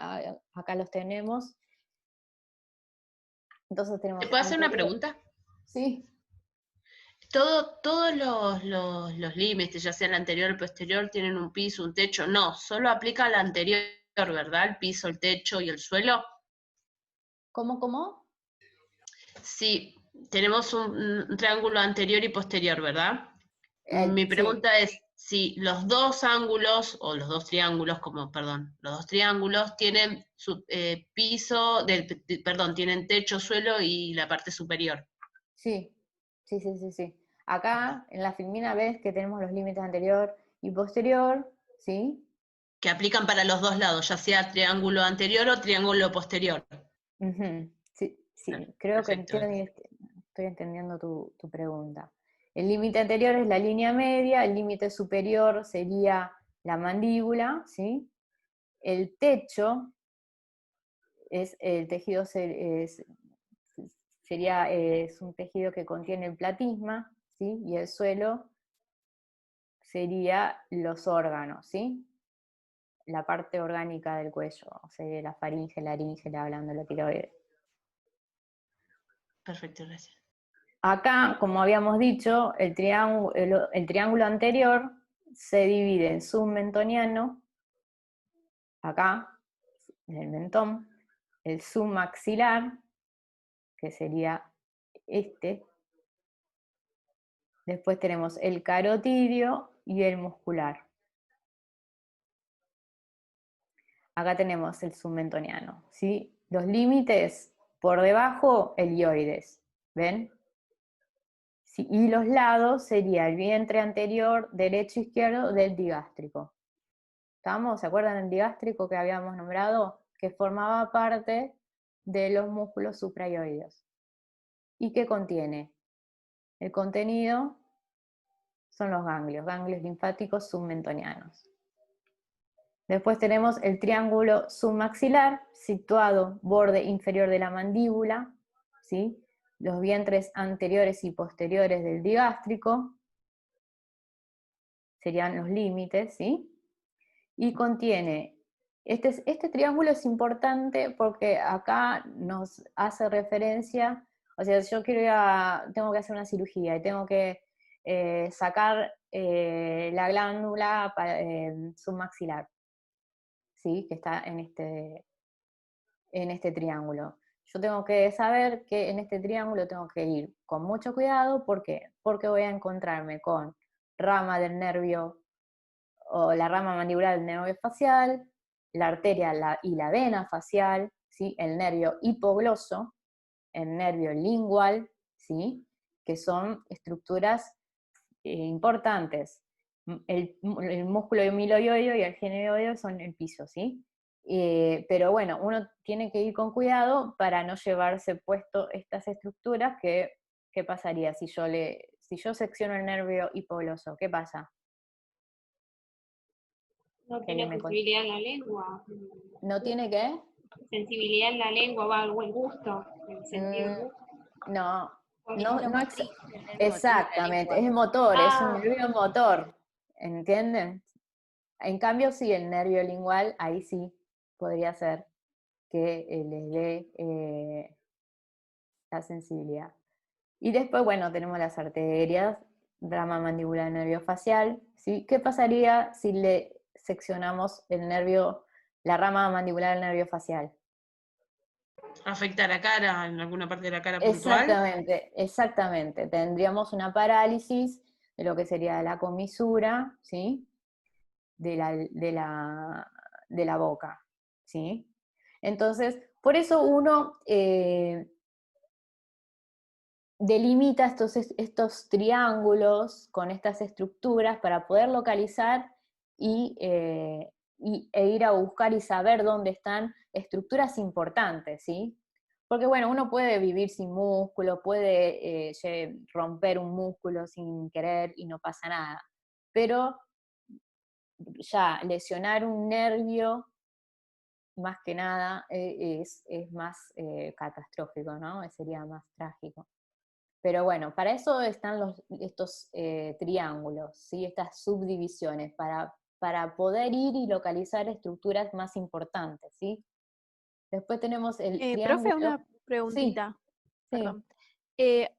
acá los tenemos. Entonces tenemos ¿Te puedo hacer una anterior. pregunta? Sí. Todos los límites, ya sea el anterior o el posterior, tienen un piso, un techo. No, solo aplica al anterior, ¿verdad? El piso, el techo y el suelo. ¿Cómo? Sí, tenemos un triángulo anterior y posterior, ¿verdad? Mi Sí. pregunta es, si los dos ángulos, o los dos triángulos, los dos triángulos tienen tienen techo, suelo y la parte superior. Sí, sí. Acá en la filmina ves que tenemos los límites anterior y posterior, ¿sí? Que aplican para los dos lados, ya sea triángulo anterior o triángulo posterior. Ujú. Sí, Claro, creo que perfecto. estoy entendiendo tu pregunta. El límite anterior es la línea media, el límite superior sería la mandíbula, ¿sí? El techo es el tejido es un tejido que contiene el platisma, ¿sí? Y el suelo sería los órganos, ¿sí? La parte orgánica del cuello, o sea, la faringe, laringe, la glándula tiroides. Perfecto, gracias. Acá, como habíamos dicho, el triángulo anterior se divide en submentoniano, acá, en el mentón, el submaxilar, que sería este. Después tenemos el carotidio y el muscular. Acá tenemos el submentoniano, ¿sí? Los límites, por debajo, helioides, ¿ven? Sí, y los lados sería el vientre anterior, derecho, izquierdo del digástrico. ¿Estamos? ¿Se acuerdan del digástrico que habíamos nombrado? Que formaba parte de los músculos suprayoides. ¿Y qué contiene? El contenido son los ganglios linfáticos submentonianos. Después tenemos el triángulo submaxilar, situado borde inferior de la mandíbula, ¿sí? Los vientres anteriores y posteriores del digástrico, serían los límites, ¿sí? Y contiene, este triángulo es importante porque acá nos hace referencia, o sea, yo tengo que hacer una cirugía y tengo que sacar la glándula submaxilar, ¿sí? Que está en este triángulo. Yo tengo que saber que en este triángulo tengo que ir con mucho cuidado, ¿por qué? Porque voy a encontrarme con rama del nervio o la rama mandibular del nervio facial, la arteria y la vena facial, ¿sí? El nervio hipogloso, el nervio lingual, ¿sí? Que son estructuras importantes. El músculo miloioideo y el gineoideo son el piso, ¿sí? Pero bueno, uno tiene que ir con cuidado para no llevarse puesto estas estructuras. ¿Qué pasaría si yo secciono el nervio hipogloso? ¿Qué pasa? No Que tiene alguien me cuente. sensibilidad en la lengua. ¿No tiene qué? Sensibilidad en la lengua, va al buen gusto. El sentido del Mm, gusto. no, Es no, lo no motriz, el nervio motriz de la exactamente, lengua. es motor, es un Ah, nervio motor, ¿entienden? En cambio, sí, el nervio lingual, ahí sí podría ser que les dé la sensibilidad. Y después, bueno, tenemos las arterias, rama mandibular, nervio facial, ¿sí? ¿Qué pasaría si le seccionamos la rama mandibular del nervio facial? ¿Afecta a la cara, en alguna parte de la cara puntual? Exactamente. Tendríamos una parálisis de lo que sería la comisura, ¿sí? De la boca, ¿sí? Entonces, por eso uno delimita estos triángulos con estas estructuras para poder localizar e ir a buscar y saber dónde están estructuras importantes, ¿sí? Porque bueno, uno puede vivir sin músculo, puede romper un músculo sin querer y no pasa nada, pero ya lesionar un nervio, más que nada, es más catastrófico, ¿no? Sería más trágico. Pero bueno, para eso están estos triángulos, ¿sí? Estas subdivisiones, para poder ir y localizar estructuras más importantes, ¿sí? Después tenemos el Profe, triángulo. una Sí, preguntita, sí, perdón.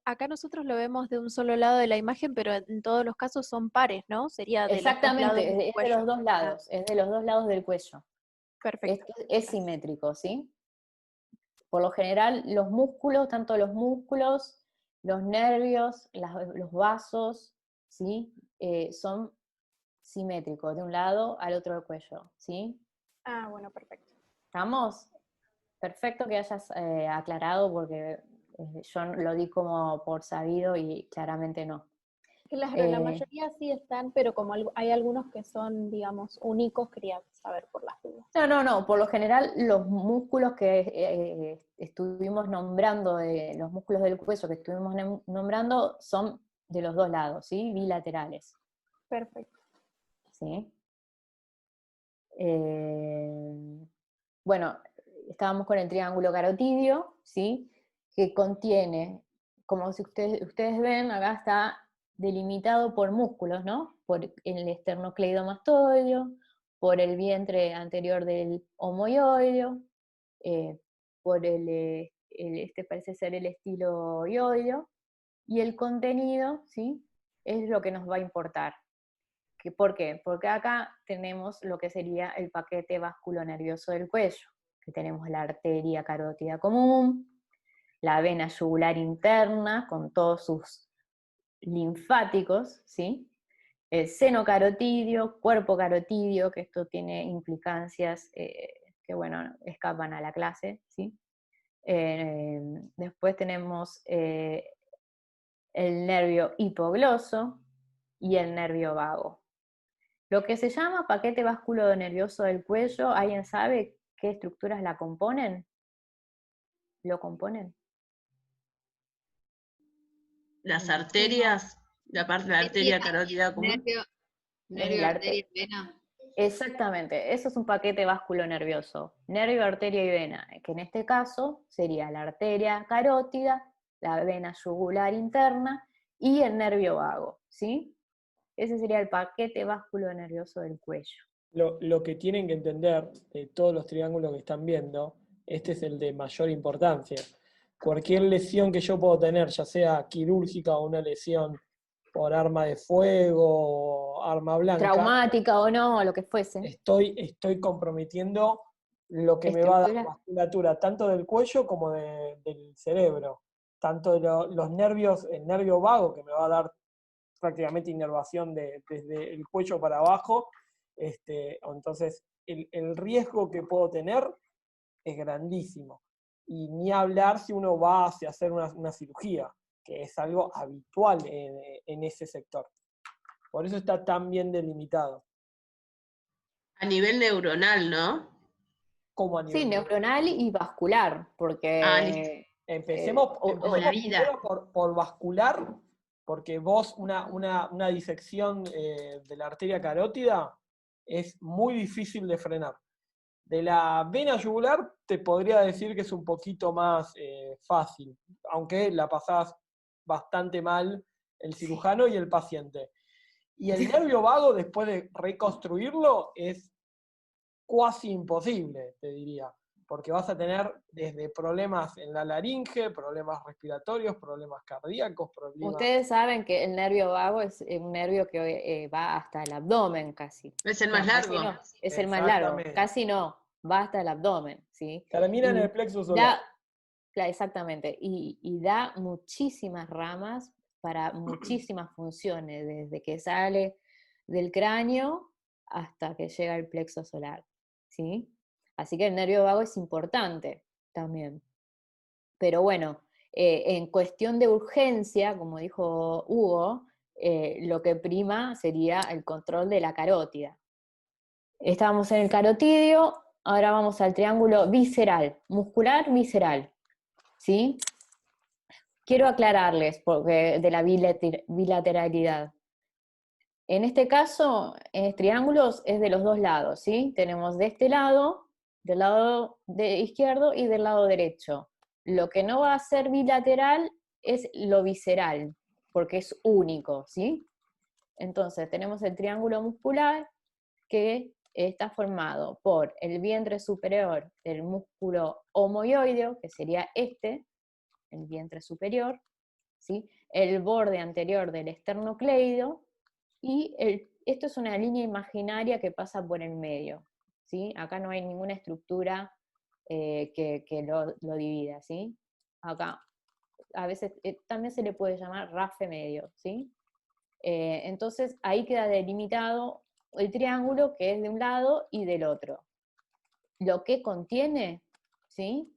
Acá nosotros lo vemos de un solo lado de la imagen, pero en todos los casos son pares, ¿no? Sería de los dos lados exactamente, del es de los cuello. dos Ah, lados, es de los dos lados del cuello. perfecto. Es simétrico, ¿sí? Por lo general, los músculos, tanto los músculos, los nervios, los vasos, ¿sí? Son simétrico de un lado al otro del cuello, ¿sí? Ah, bueno, perfecto. ¿Estamos? Perfecto que hayas aclarado porque yo lo di como por sabido y claramente no. Claro, la mayoría sí están, pero como hay algunos que son, digamos, únicos, quería saber por las dudas. No, por lo general los músculos que estuvimos nombrando, los músculos del cuello que estuvimos nombrando son de los dos lados, ¿sí? Bilaterales. Perfecto. ¿Sí? Bueno, estábamos con el triángulo carotidio, ¿sí? Que contiene, como si ustedes ven, acá está delimitado por músculos, ¿no? Por el esternocleidomastoideo, por el vientre anterior del homoioideo, por este parece ser el estiloioideo, y el contenido, ¿sí? Es lo que nos va a importar. ¿Por qué? Porque acá tenemos lo que sería el paquete vasculonervioso del cuello, que tenemos la arteria carótida común, la vena yugular interna con todos sus linfáticos, ¿sí? El seno carotidio, cuerpo carotidio, que esto tiene implicancias que, bueno, escapan a la clase, ¿sí? Después tenemos el nervio hipogloso y el nervio vago. Lo que se llama paquete vasculonervioso del cuello, ¿alguien sabe qué estructuras la componen? ¿Lo componen? Las arterias, la parte de la arteria carótida común. Nervio, arteria y vena. Exactamente, eso es un paquete vasculonervioso, nervio, arteria y vena, que en este caso sería la arteria carótida, la vena yugular interna y el nervio vago, ¿sí? Ese sería el paquete vasculonervioso del cuello. Lo que tienen que entender de todos los triángulos que están viendo, este es el de mayor importancia. Cualquier lesión que yo puedo tener, ya sea quirúrgica o una lesión por arma de fuego o arma blanca, Traumática o no, lo que fuese. estoy comprometiendo lo que me va a dar vasculatura, tanto del cuello como del cerebro. Tanto los nervios, el nervio vago, que me va a dar prácticamente inervación desde el cuello para abajo. Entonces, el riesgo que puedo tener es grandísimo. Y ni hablar si uno va hacia hacer una cirugía, que es algo habitual en ese sector. Por eso está tan bien delimitado. A nivel neuronal, ¿no? Como a nivel Sí, neuronal y vascular, porque... Empecemos la vida. primero por vascular, porque vos una disección de la arteria carótida es muy difícil de frenar. De la vena yugular te podría decir que es un poquito más fácil, aunque la pasás bastante mal el cirujano y el paciente. Y el nervio vago, después de reconstruirlo, es cuasi imposible, te diría, porque vas a tener desde problemas en la laringe, problemas respiratorios, problemas cardíacos, problemas... Ustedes saben que el nervio vago es un nervio que va hasta el abdomen casi. Es el más largo. No, es el más largo, casi no, va hasta el abdomen, ¿sí? Termina en el plexo solar. Exactamente, y da muchísimas ramas para muchísimas funciones, desde que sale del cráneo hasta que llega al plexo solar, ¿sí? Así que el nervio vago es importante también. Pero bueno, en cuestión de urgencia, como dijo Hugo, lo que prima sería el control de la carótida. Estábamos en el carotidio, ahora vamos al triángulo visceral, muscular visceral, ¿sí? Quiero aclararles porque de la bilateralidad. En este caso, en triángulos es de los dos lados, ¿sí? Tenemos de este lado, del lado izquierdo y del lado derecho. Lo que no va a ser bilateral es lo visceral, porque es único, ¿sí? Entonces, tenemos el triángulo muscular que está formado por el vientre superior del músculo homoioideo, que sería este, el vientre superior, ¿sí? El borde anterior del esternocleido, y esto es una línea imaginaria que pasa por el medio, ¿sí? Acá no hay ninguna estructura que lo divida, ¿sí? Acá, a veces también se le puede llamar rafe medio, ¿sí? Entonces ahí queda delimitado el triángulo que es de un lado y del otro. Lo que contiene, ¿sí?,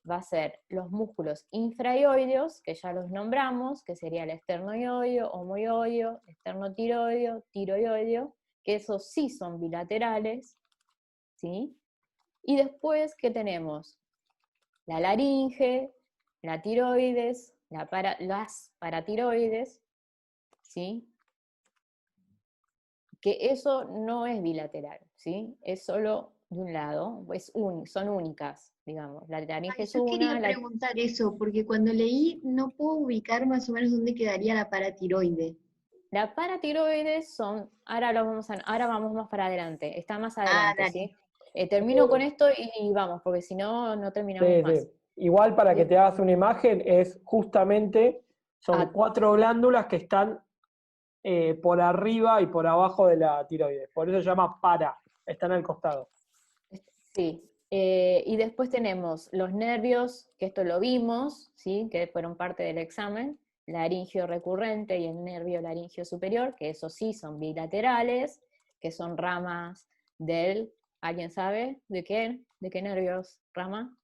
va a ser los músculos infraioideos, que ya los nombramos, que sería el esternoioideo, homoioideo, esternotiroideo, tiroioideo, que esos sí son bilaterales, ¿sí? Y después, ¿qué tenemos? La laringe, la tiroides, las paratiroides, ¿sí? Que eso no es bilateral, ¿sí? Es solo de un lado, son únicas, digamos. La laringe es Yo una, quería preguntar eso, porque cuando leí no puedo ubicar más o menos dónde quedaría la paratiroide. la paratiroides son, ahora vamos más para adelante, está más adelante, Dale. ¿sí? Termino con esto y vamos, porque si no, no terminamos Sí, más. sí. Igual para que Sí. te hagas una imagen, es justamente, son Ah. 4 glándulas que están por arriba y por abajo de la tiroides. Por eso se llama para, están al costado. Sí, y después tenemos los nervios, que esto lo vimos, ¿sí?, que fueron parte del examen, laringio recurrente y el nervio laringio superior, que esos sí son bilaterales, que son ramas del, ¿alguien sabe de qué? ¿De qué nervios rama?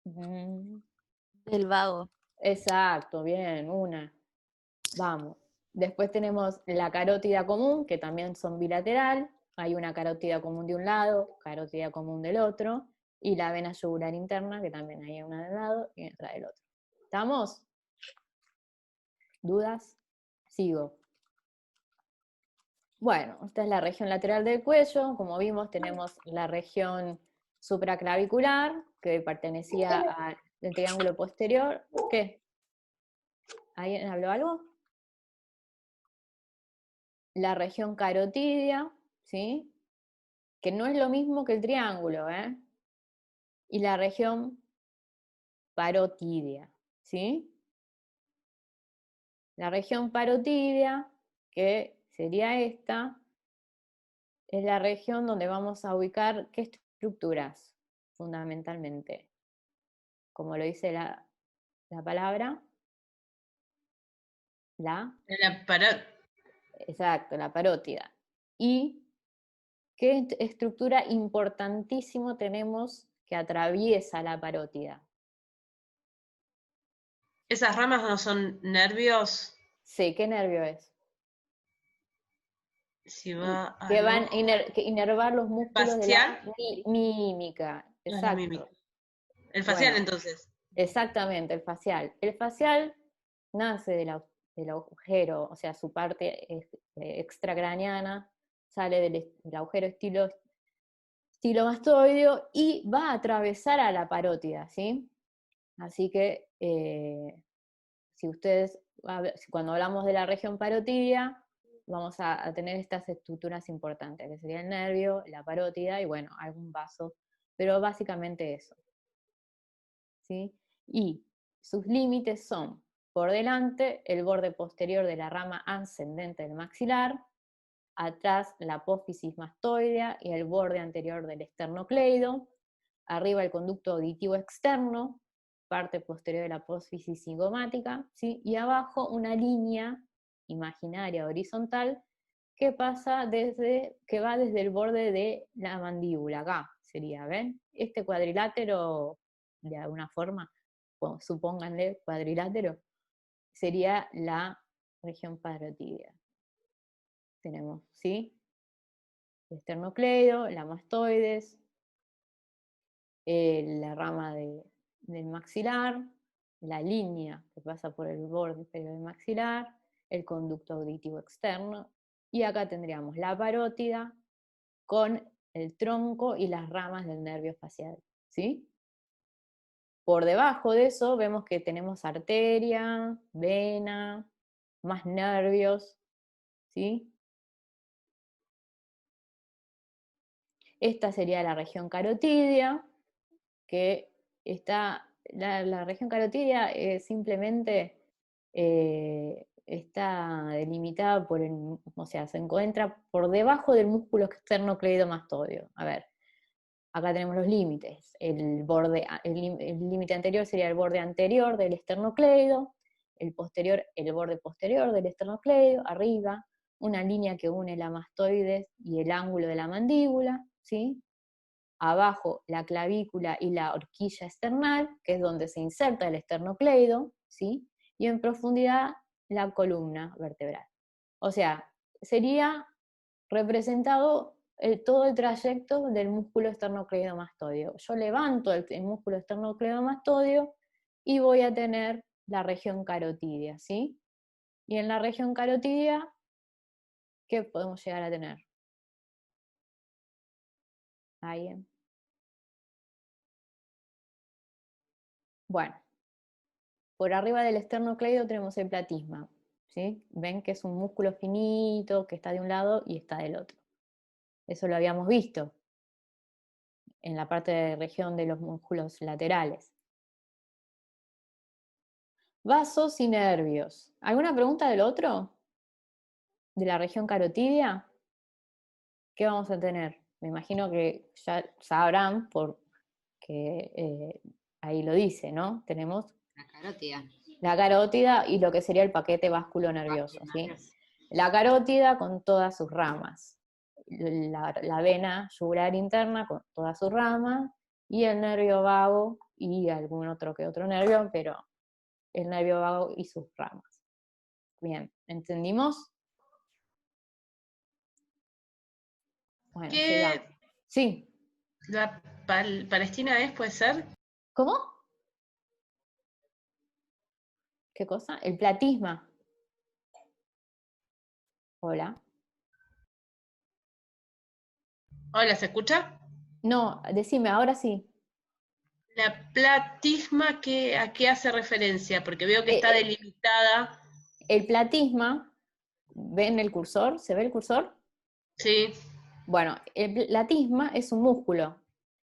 Del vago. Exacto, bien, una. Vamos. Después tenemos la carótida común, que también son bilateral. Hay una carótida común de un lado, carótida común del otro, y la vena yugular interna, que también hay una de un lado y otra del otro. ¿Estamos? ¿Dudas? Sigo. Bueno, esta es la región lateral del cuello. Como vimos, tenemos la región supraclavicular, que pertenecía al triángulo posterior. ¿Qué? ¿Alguien habló algo? La región carotidia, ¿sí?, que no es lo mismo que el triángulo, ¿eh? Y la región parotidia, ¿sí? La región parotidia, que sería esta, es la región donde vamos a ubicar qué estructuras, fundamentalmente. Como lo dice la palabra, exacto, la parótida. ¿Y qué estructura importantísimo tenemos que atraviesa la parótida? ¿Esas ramas no son nervios? Sí, ¿qué nervio es? Si va Que al van ojo. a inervar los músculos de ¿Facial? la mímica. No es la mímica. Exacto. El facial, Bueno, entonces. exactamente, el facial. El facial nace del agujero, o sea, su parte extracraneana, sale del agujero estilomastoideo y va a atravesar a la parótida, ¿sí? Así que, si ustedes, cuando hablamos de la región parotidia, vamos a tener estas estructuras importantes, que sería el nervio, la parótida y, bueno, algún vaso, pero básicamente eso, ¿sí? Y sus límites son, por delante, el borde posterior de la rama ascendente del maxilar, atrás la apófisis mastoidea y el borde anterior del esternocleido, arriba el conducto auditivo externo, parte posterior de la apófisis cigomática, ¿sí?, y abajo una línea imaginaria horizontal que va desde el borde de la mandíbula, acá sería, ¿ven? Este cuadrilátero, de alguna forma, supónganle cuadrilátero, sería la región parotidia. Tenemos, ¿sí?, el esternocleido, la mastoides, la rama del maxilar, la línea que pasa por el borde inferior del maxilar, el conducto auditivo externo, y acá tendríamos la parótida con el tronco y las ramas del nervio facial, ¿sí? Por debajo de eso vemos que tenemos arteria, vena, más nervios, ¿sí? Esta sería la región carotidia, que está, la región carotidia simplemente está delimitada o sea, se encuentra por debajo del músculo externo cleidomastoideo. A ver, acá tenemos los límites. El límite anterior sería el borde anterior del esternocleido, el borde posterior del esternocleido, arriba, una línea que une la mastoides y el ángulo de la mandíbula, ¿sí? Abajo la clavícula y la horquilla esternal, que es donde se inserta el esternocleido, ¿sí? Y en profundidad la columna vertebral. O sea, sería representado todo el trayecto del músculo esternocleidomastoideo. Yo levanto el músculo esternocleidomastoideo y voy a tener la región carotídea, ¿sí? Y en la región carotídea, ¿qué podemos llegar a tener? ¿Alguien? Bueno, por arriba del esternocleido tenemos el platisma, ¿sí? Ven que es un músculo finito que está de un lado y está del otro. Eso lo habíamos visto en la parte de región de los músculos laterales. Vasos y nervios. ¿Alguna pregunta del otro? ¿De la región carotídea? ¿Qué vamos a tener? Me imagino que ya sabrán porque ahí lo dice, ¿no? Tenemos La carótida. la carótida y lo que sería el paquete vasculonervioso, ¿sí? La carótida con todas sus ramas, la vena yugular interna con todas sus ramas, y el nervio vago y algún otro nervio, pero el nervio vago y sus ramas. Bien, ¿entendimos? Bueno, sigamos. Sí. ¿La Palestina puede ser? ¿Cómo? ¿Qué cosa? El platisma. Hola. Hola, ¿se escucha? No, decime, ahora sí. La platisma, ¿a qué hace referencia? Porque veo que está delimitada. El platisma, ¿ven el cursor? ¿Se ve el cursor? Sí. Bueno, el platisma es un músculo,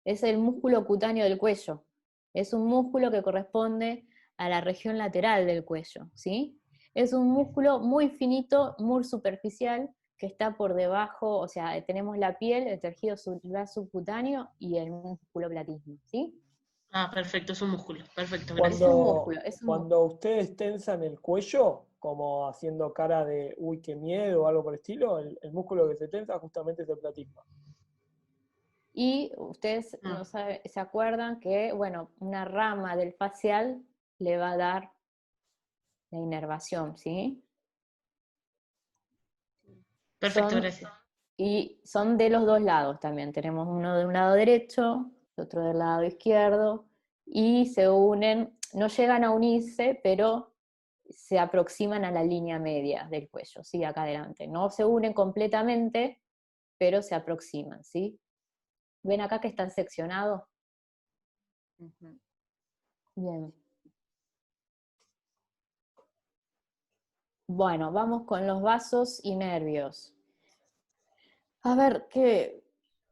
es el músculo cutáneo del cuello. Es un músculo que corresponde a la región lateral del cuello, ¿sí? Es un músculo muy finito, muy superficial, que está por debajo, o sea, tenemos la piel, el tejido subcutáneo y el músculo platisma, ¿sí? Ah, perfecto, es un músculo. Perfecto, Es gracias. un músculo, es un músculo. Cuando ustedes tensan el cuello, como haciendo cara de uy, qué miedo o algo por el estilo, el músculo que se tensa justamente es el platisma. Y ustedes no se acuerdan que, bueno, una rama del facial le va a dar la inervación, ¿sí? Perfecto, gracias. Y son de los dos lados también. Tenemos uno de un lado derecho, otro del lado izquierdo, y se unen, no llegan a unirse, pero se aproximan a la línea media del cuello, ¿sí? Acá adelante. No se unen completamente, pero se aproximan, ¿sí? ¿Ven acá que están seccionados? Bien. Bueno, vamos con los vasos y nervios. A ver,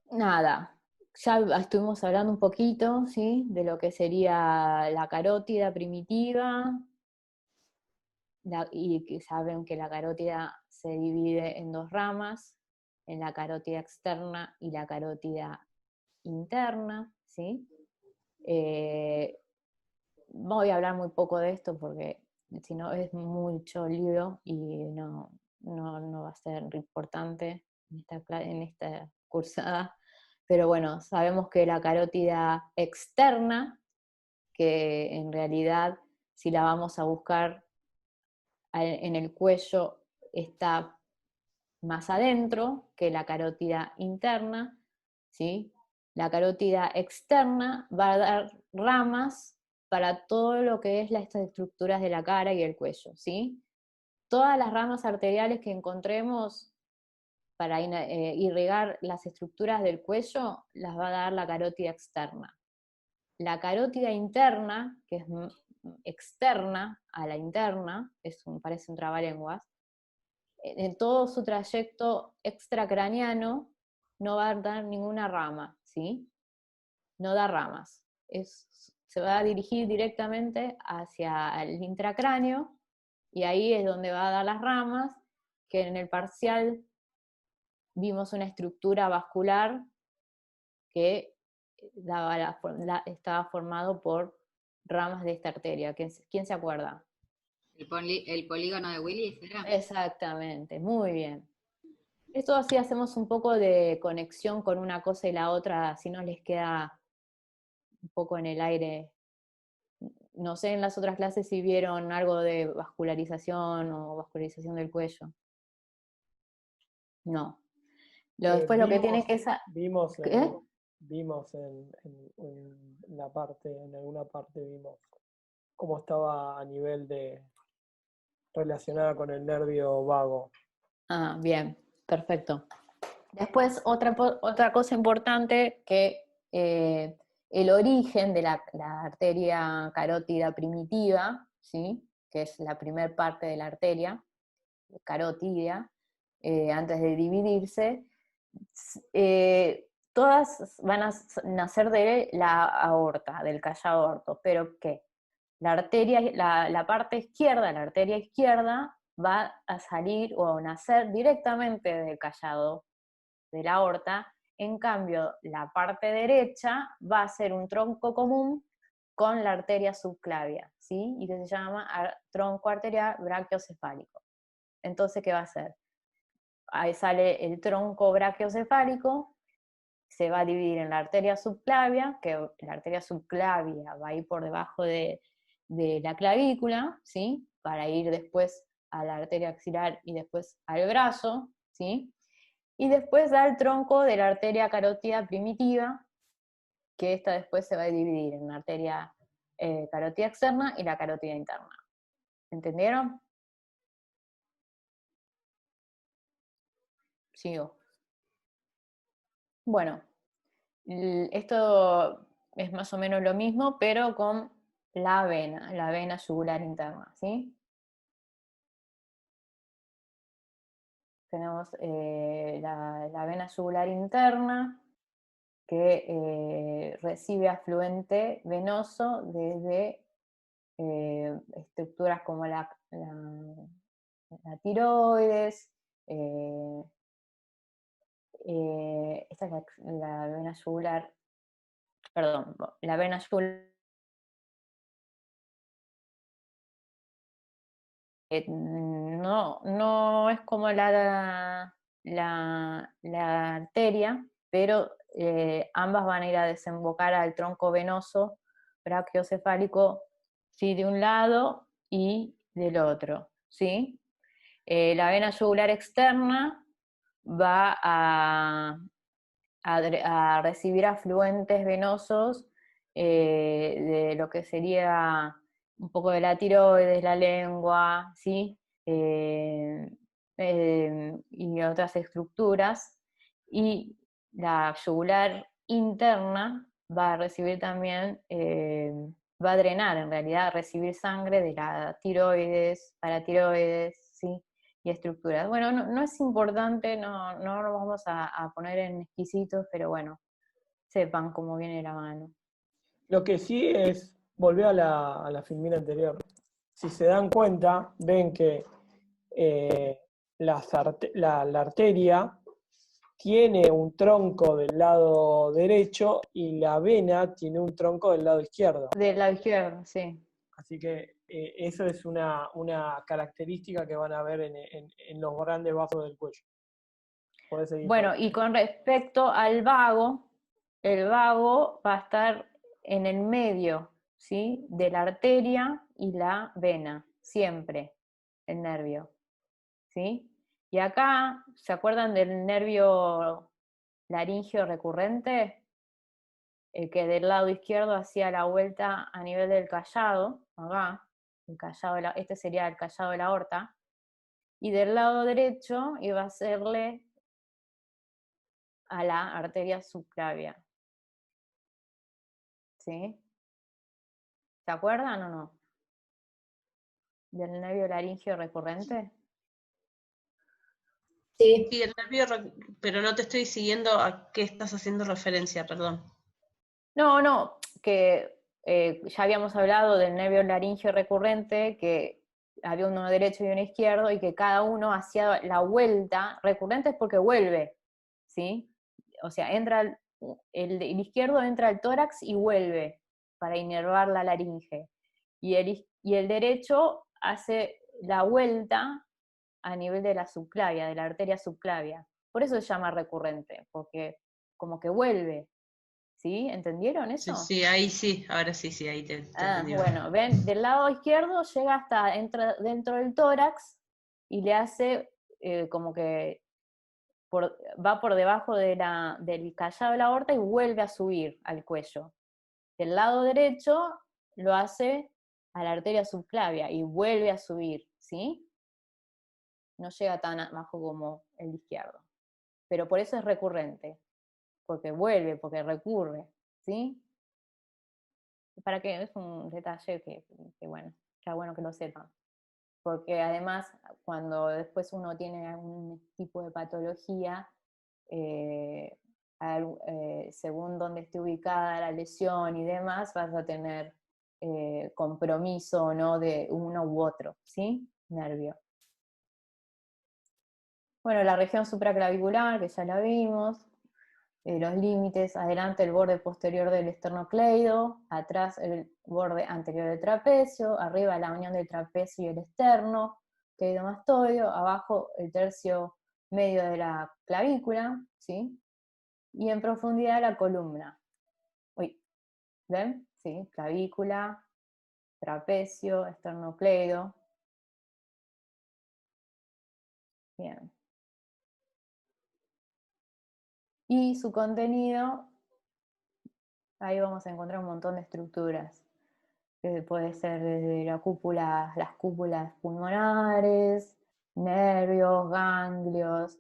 nada, ya estuvimos hablando un poquito, ¿sí? De lo que sería la carótida primitiva, y que saben que la carótida se divide en dos ramas, en la carótida externa y la carótida interna, ¿sí? Voy a hablar muy poco de esto porque si no es mucho lío y no va a ser importante en esta cursada, pero bueno, sabemos que la carótida externa, que en realidad si la vamos a buscar en el cuello, está más adentro que la carótida interna, ¿sí? La carótida externa va a dar ramas para todo lo que es las estructuras de la cara y el cuello, ¿sí? Todas las ramas arteriales que encontremos para irrigar las estructuras del cuello, las va a dar la carótida externa. La carótida interna, que es externa a la interna, parece un trabalenguas, en todo su trayecto extracraniano no va a dar ninguna rama, ¿sí? No da ramas. Se va a dirigir directamente hacia el intracráneo, y ahí es donde va a dar las ramas, que en el parcial vimos una estructura vascular que estaba formado por ramas de esta arteria. ¿Quién se acuerda? El polígono de Willis, ¿era? Exactamente, muy bien. Esto así hacemos un poco de conexión con una cosa y la otra, así no les queda un poco en el aire. No sé en las otras clases si vieron algo de vascularización o vascularización del cuello. No. Después lo que tienen que Vimos ¿qué? Vimos en la parte, en alguna parte vimos cómo estaba a nivel de relacionada con el nervio vago. Ah, bien, perfecto. Después, otra cosa importante, que el origen de la arteria carótida primitiva, ¿sí? Que es la primer parte de la arteria carótida, antes de dividirse, todas van a nacer de la aorta, del callado aorto, pero ¿qué? La parte izquierda, la arteria izquierda, va a salir o a nacer directamente del callado de la aorta. En cambio, la parte derecha va a ser un tronco común con la arteria subclavia, ¿sí? Y que se llama tronco arterial brachiocefálico. Entonces, ¿qué va a hacer? Ahí sale el tronco brachiocefálico, se va a dividir en la arteria subclavia, que la arteria subclavia va a ir por debajo de la clavícula, ¿sí? Para ir después a la arteria axilar y después al brazo, ¿sí? Y después da el tronco de la arteria carótida primitiva, que esta después se va a dividir en la arteria carótida externa y la carótida interna. ¿Entendieron? Sigo. Bueno, esto es más o menos lo mismo, pero con la vena yugular interna, ¿sí? Tenemos la vena yugular interna, que recibe afluente venoso desde estructuras como la tiroides, esta es la vena yugular, perdón, la vena yugular no es como la arteria, pero ambas van a ir a desembocar al tronco venoso brachiocefálico, sí, de un lado y del otro, ¿sí? La vena yugular externa va a recibir afluentes venosos de lo que sería un poco de la tiroides, la lengua, ¿sí? Y otras estructuras, y la yugular interna va a recibir también, va a drenar en realidad, a recibir sangre de la tiroides, paratiroides, ¿sí? Y estructuras. Bueno, no es importante, no nos vamos a poner en exquisitos, pero bueno, sepan cómo viene la mano. Lo que sí es, volver a la filmina anterior, si se dan cuenta, ven que la arteria tiene un tronco del lado derecho y la vena tiene un tronco del lado izquierdo. Del lado izquierdo, sí. Así que eso es una característica que van a ver en los grandes vasos del cuello. Bueno, y con respecto al vago, el vago va a estar en el medio, ¿sí? De la arteria y la vena, siempre, el nervio, ¿sí? Y acá, ¿se acuerdan del nervio laringio recurrente? El que del lado izquierdo hacía la vuelta a nivel del callado, acá, este sería el callado de la aorta, y del lado derecho iba a hacerle a la arteria subclavia. ¿Sí? ¿Se acuerdan o no? ¿Del nervio laringio recurrente? Sí, el nervio, pero no te estoy siguiendo a qué estás haciendo referencia, perdón. No, que ya habíamos hablado del nervio laringio recurrente, que había uno derecho y uno izquierdo, y que cada uno hacía la vuelta. Recurrente es porque vuelve, ¿sí? O sea, entra el izquierdo entra al tórax y vuelve para inervar la laringe. Y el derecho hace la vuelta a nivel de la subclavia, de la arteria subclavia. Por eso se llama recurrente, porque como que vuelve. ¿Sí? ¿Entendieron eso? Sí, sí, ahí sí, ahora sí, sí, ahí te entendí. Bueno, ven, del lado izquierdo llega hasta dentro del tórax y le hace como que va por debajo del callado de la aorta y vuelve a subir al cuello. Del lado derecho lo hace a la arteria subclavia y vuelve a subir, ¿sí? No llega tan abajo como el izquierdo. Pero por eso es recurrente, porque vuelve, porque recurre, ¿sí? Para que es un detalle que bueno, está bueno que lo sepan. Porque además, cuando después uno tiene algún tipo de patología, según donde esté ubicada la lesión y demás, vas a tener compromiso o no de uno u otro, ¿sí? Nervio. Bueno, la región supraclavicular, que ya la vimos, los límites, adelante el borde posterior del esternocleido, atrás el borde anterior del trapecio, arriba la unión del trapecio y el esterno, cleidomastoideo, abajo el tercio medio de la clavícula, ¿sí? Y en profundidad la columna. Uy, ¿ven? ¿Sí? Clavícula, trapecio, esternocleido. Bien. Y su contenido, ahí vamos a encontrar un montón de estructuras. Puede ser desde las cúpulas pulmonares, nervios, ganglios,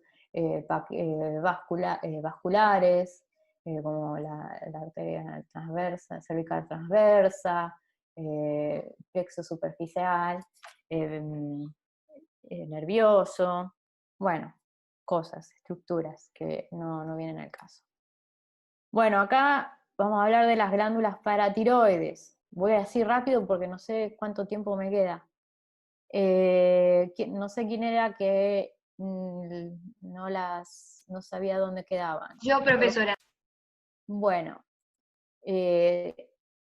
vasculares, como la arteria transversa, cervical transversa, plexo superficial, nervioso, bueno, cosas, estructuras que no vienen al caso. Bueno, acá vamos a hablar de las glándulas paratiroides. Voy a decir rápido porque no sé cuánto tiempo me queda. No sé quién era que no sabía dónde quedaban. Yo, profesora. Bueno,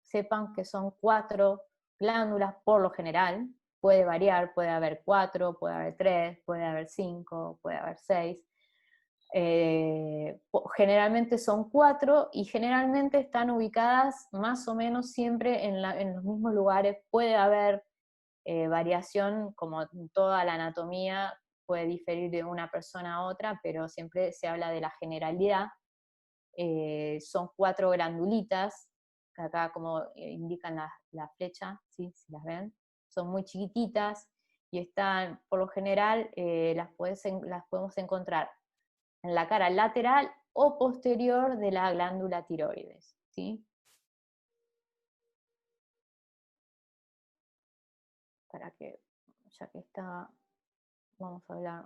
sepan que son 4 glándulas por lo general. Puede variar, puede haber 4, puede haber 3, puede haber 5, puede haber 6. Generalmente son 4 y generalmente están ubicadas más o menos siempre en los mismos lugares. Puede haber variación, como toda la anatomía puede diferir de una persona a otra, pero siempre se habla de la generalidad. Son 4 glandulitas, que acá como indican la flecha, ¿sí? Si las ven, son muy chiquititas y están, por lo general, las podemos encontrar en la cara lateral o posterior de la glándula tiroides, ¿sí? Para que, ya que está, vamos a hablar.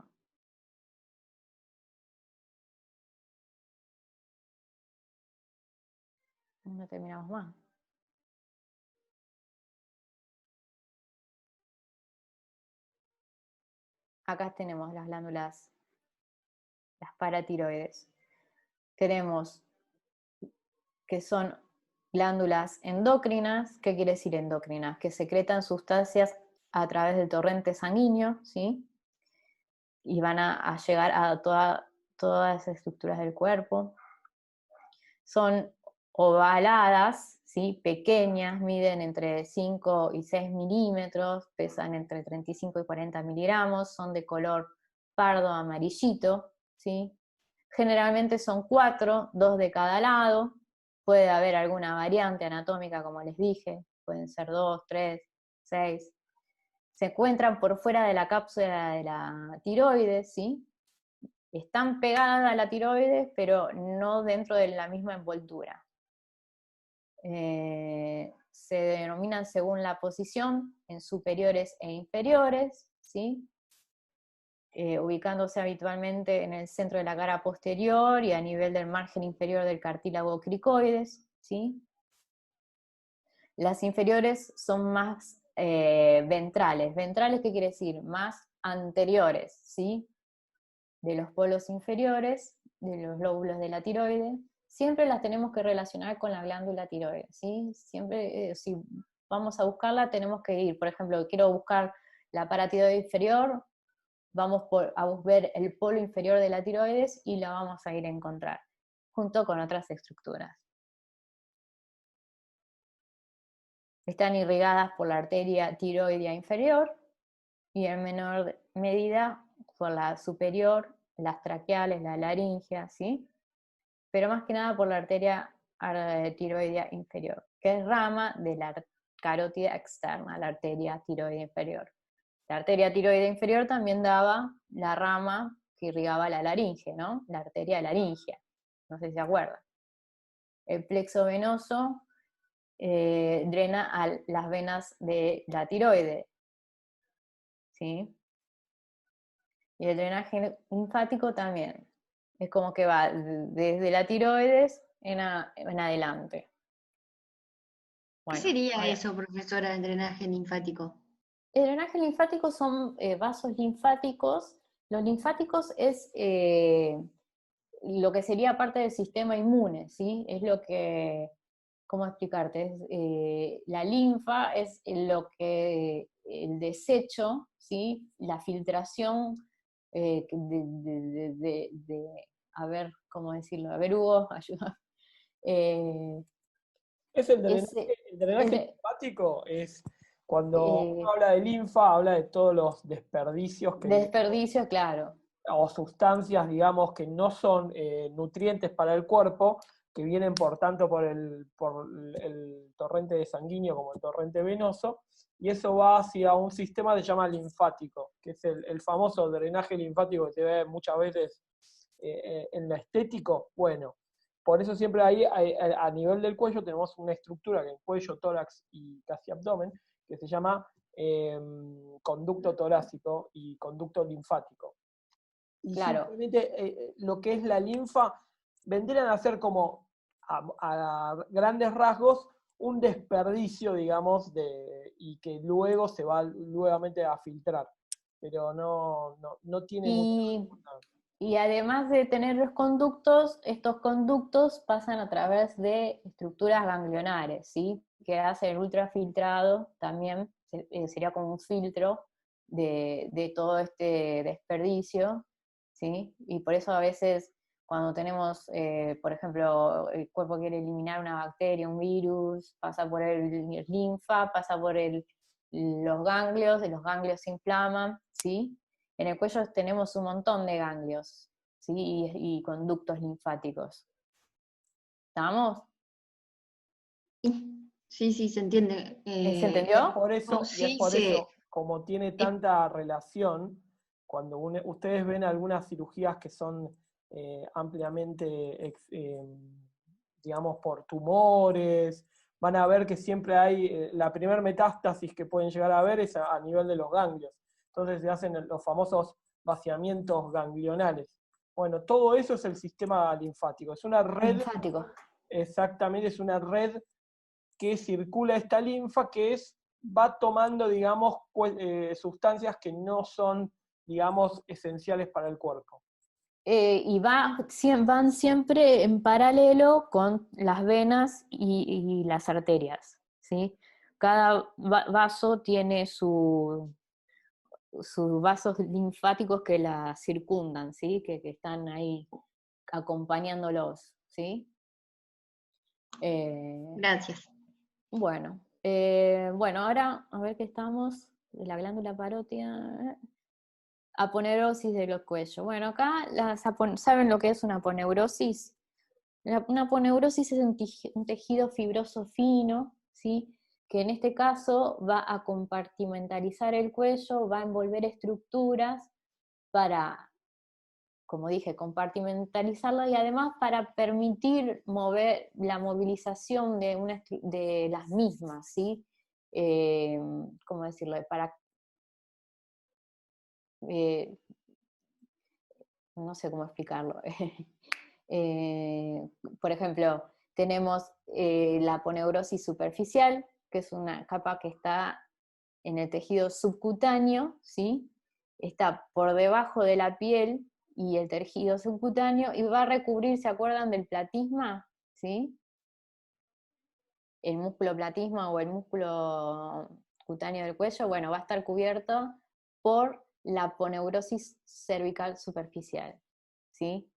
No terminamos más. Acá tenemos las glándulas, las paratiroides. Tenemos que son glándulas endócrinas. ¿Qué quiere decir endócrinas? Que secretan sustancias a través del torrente sanguíneo, ¿sí? Y van a llegar a todas esas estructuras del cuerpo. Son ovaladas, ¿sí? Pequeñas, miden entre 5 y 6 milímetros, pesan entre 35 y 40 miligramos, son de color pardo amarillito, ¿sí? Generalmente son 4, 2 de cada lado. Puede haber alguna variante anatómica, como les dije, pueden ser 2, 3, 6. Se encuentran por fuera de la cápsula de la tiroides, ¿sí? Están pegadas a la tiroides, pero no dentro de la misma envoltura. Se denominan según la posición, en superiores e inferiores, ¿sí? Ubicándose habitualmente en el centro de la cara posterior y a nivel del margen inferior del cartílago cricoides, ¿sí? Las inferiores son más ventrales. ¿Ventrales qué quiere decir? Más anteriores, ¿sí? De los polos inferiores, de los lóbulos de la tiroide. Siempre las tenemos que relacionar con la glándula tiroides, ¿sí? Siempre, si vamos a buscarla, tenemos que ir, por ejemplo, quiero buscar la paratiroide inferior, vamos a ver el polo inferior de la tiroides y la vamos a ir a encontrar, junto con otras estructuras. Están irrigadas por la arteria tiroidea inferior y en menor medida por la superior, las traqueales, la laringea, ¿sí? Pero más que nada por la arteria tiroidea inferior, que es rama de la carótida externa, la arteria tiroidea inferior. La arteria tiroidea inferior también daba la rama que irrigaba la laringe, ¿no? La arteria laringea, no sé si se acuerdan. El plexo venoso drena a las venas de la tiroide, ¿sí? Y el drenaje linfático también. Es como que va desde la tiroides en adelante. ¿Qué sería eso, profesora, del drenaje linfático? El drenaje linfático son vasos linfáticos. Los linfáticos es lo que sería parte del sistema inmune, ¿sí? Es lo que, ¿cómo explicarte? La linfa es el desecho, ¿sí? La filtración a ver, ¿cómo decirlo? A ver, Hugo, ayuda. Es el drenaje linfático, es cuando uno habla de linfa, habla de todos los desperdicios desperdicio, claro. O sustancias, digamos, que no son nutrientes para el cuerpo, que vienen por tanto por el torrente sanguíneo como el torrente venoso, y eso va hacia un sistema que se llama linfático, que es el famoso drenaje linfático que se ve muchas veces en lo estético. Bueno, por eso siempre ahí a nivel del cuello tenemos una estructura que es cuello, tórax y casi abdomen, que se llama conducto torácico y conducto linfático. Y claro. simplemente lo que es la linfa vendrían a ser como, a grandes rasgos, un desperdicio, digamos, y que luego se va nuevamente a filtrar. Pero no tiene mucha... Y además de tener los conductos, estos conductos pasan a través de estructuras ganglionares, ¿sí? Que hacen el ultrafiltrado también, sería como un filtro de todo este desperdicio, ¿sí? Y por eso a veces cuando tenemos, por ejemplo, el cuerpo quiere eliminar una bacteria, un virus, pasa por el linfa, pasa por los ganglios se inflaman, ¿sí? En el cuello tenemos un montón de ganglios, ¿sí? Y conductos linfáticos. ¿Estamos? Sí, se entiende. ¿Se entendió? Y es por eso, como tiene tanta relación, cuando ustedes ven algunas cirugías que son ampliamente, digamos, por tumores, van a ver que siempre hay, la primer metástasis que pueden llegar a ver es a nivel de los ganglios. Entonces se hacen los famosos vaciamientos ganglionales. Bueno, todo eso es el sistema linfático. Es una red. Linfático. Exactamente, es una red que circula esta linfa que va tomando, digamos, sustancias que no son, digamos, esenciales para el cuerpo. Y van siempre en paralelo con las venas y las arterias, ¿sí? Cada vaso tiene sus vasos linfáticos que la circundan, ¿sí? Que están ahí acompañándolos, ¿sí? Gracias. Bueno, ahora a ver qué estamos, de la glándula parótida, aponeurosis del cuello. Bueno, acá ¿saben lo que es una aponeurosis? Una aponeurosis es un tejido fibroso fino, ¿sí? Que en este caso va a compartimentalizar el cuello, va a envolver estructuras para, como dije, compartimentalizarla y además para permitir mover la movilización de las mismas, ¿sí? ¿Cómo decirlo? No sé cómo explicarlo. Por ejemplo, tenemos la aponeurosis superficial, que es una capa que está en el tejido subcutáneo, ¿sí? Está por debajo de la piel y el tejido subcutáneo, y va a recubrir, ¿se acuerdan del platisma? ¿Sí? El músculo platisma o el músculo cutáneo del cuello, bueno, va a estar cubierto por la aponeurosis cervical superficial, ¿sí?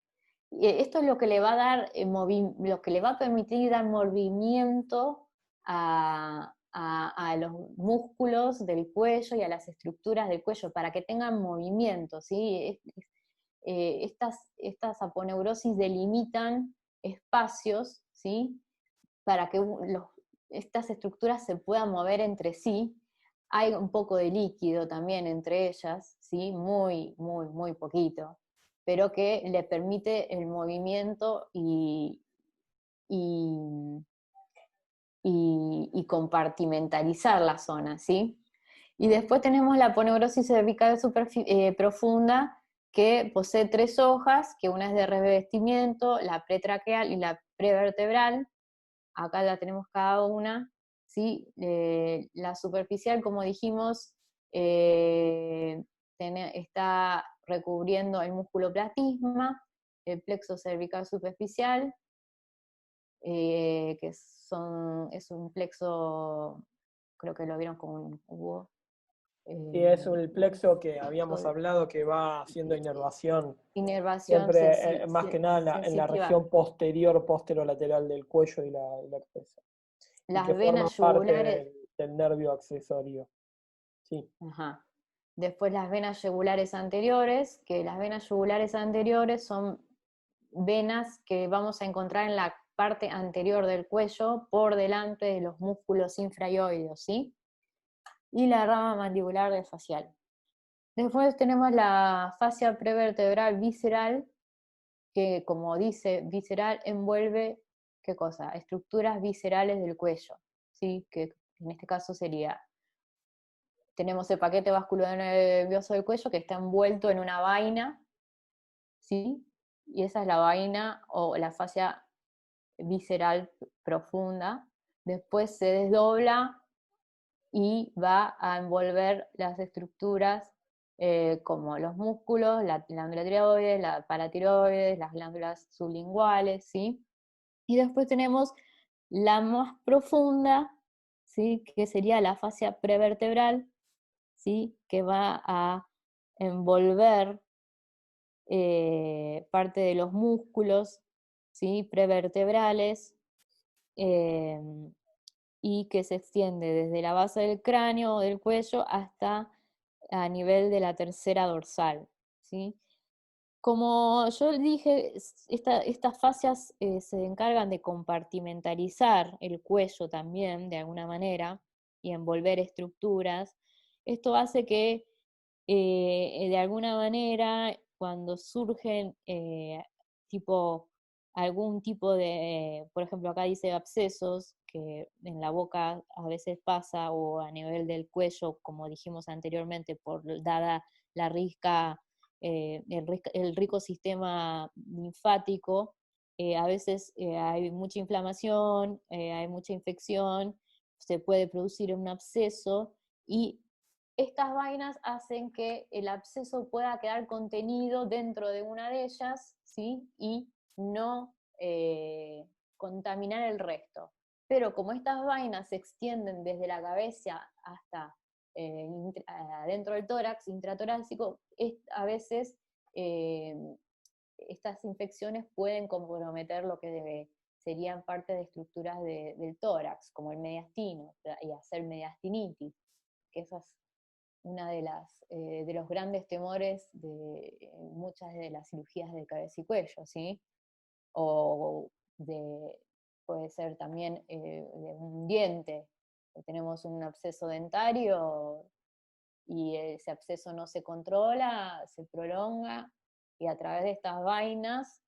Esto es lo que le va a dar, lo que le va a permitir dar movimiento a los músculos del cuello y a las estructuras del cuello, para que tengan movimiento, ¿sí? Estas aponeurosis delimitan espacios, ¿sí? Para que estas estructuras se puedan mover entre sí. Hay un poco de líquido también entre ellas, ¿sí? Muy, muy, muy poquito, pero que le permite el movimiento y compartimentalizar la zona, ¿sí? Y después tenemos la aponeurosis cervical profunda, que posee 3 hojas, que una es de revestimiento, la pretraqueal y la prevertebral. Acá la tenemos cada una, ¿sí? La superficial, como dijimos, está recubriendo el músculo platisma, el plexo cervical superficial, que es un plexo, creo que lo vieron como un cubo. Sí, es el plexo que habíamos hablado que va haciendo inervación. Inervación Siempre, más que nada en la sensitiva. región posterior, posterolateral del cuello y la cabeza. Las que venas forma parte yugulares. del nervio accesorio. Sí. Ajá. Después las venas yugulares anteriores, que las venas yugulares anteriores son venas que vamos a encontrar en la parte anterior del cuello, por delante de los músculos infraoideos, ¿sí? Y la rama mandibular del facial. Después tenemos la fascia prevertebral visceral, que como dice visceral, envuelve, ¿qué cosa? Estructuras viscerales del cuello, ¿sí? Que en este caso sería, tenemos el paquete vasculonervioso del cuello que está envuelto en una vaina, ¿sí? Y esa es la vaina o la fascia visceral profunda. Después se desdobla y va a envolver las estructuras como los músculos, la glándula tiroides, la paratiroides, las glándulas sublinguales, ¿sí? Y después tenemos la más profunda, ¿sí? Que sería la fascia prevertebral, ¿sí? Que va a envolver parte de los músculos, ¿sí? Prevertebrales, y que se extiende desde la base del cráneo o del cuello hasta a nivel de la tercera dorsal, ¿sí? Como yo dije, estas fascias se encargan de compartimentalizar el cuello también, de alguna manera, y envolver estructuras. Esto hace que, de alguna manera, cuando surgen algún tipo de, por ejemplo, acá dice abscesos, que en la boca a veces pasa, o a nivel del cuello, como dijimos anteriormente, dada la el rico sistema linfático, a veces hay mucha inflamación, hay mucha infección, se puede producir un absceso, y estas vainas hacen que el absceso pueda quedar contenido dentro de una de ellas, ¿sí? Y no contaminar el resto. Pero como estas vainas se extienden desde la cabeza hasta adentro del tórax, intratorácico, a veces estas infecciones pueden comprometer lo que serían parte de estructuras del tórax, como el mediastino, y hacer mediastinitis, que esa es una de los grandes temores de muchas de las cirugías de cabeza y cuello, ¿sí? O puede ser también de un diente. Tenemos un absceso dentario y ese absceso no se controla, se prolonga, y a través de estas vainas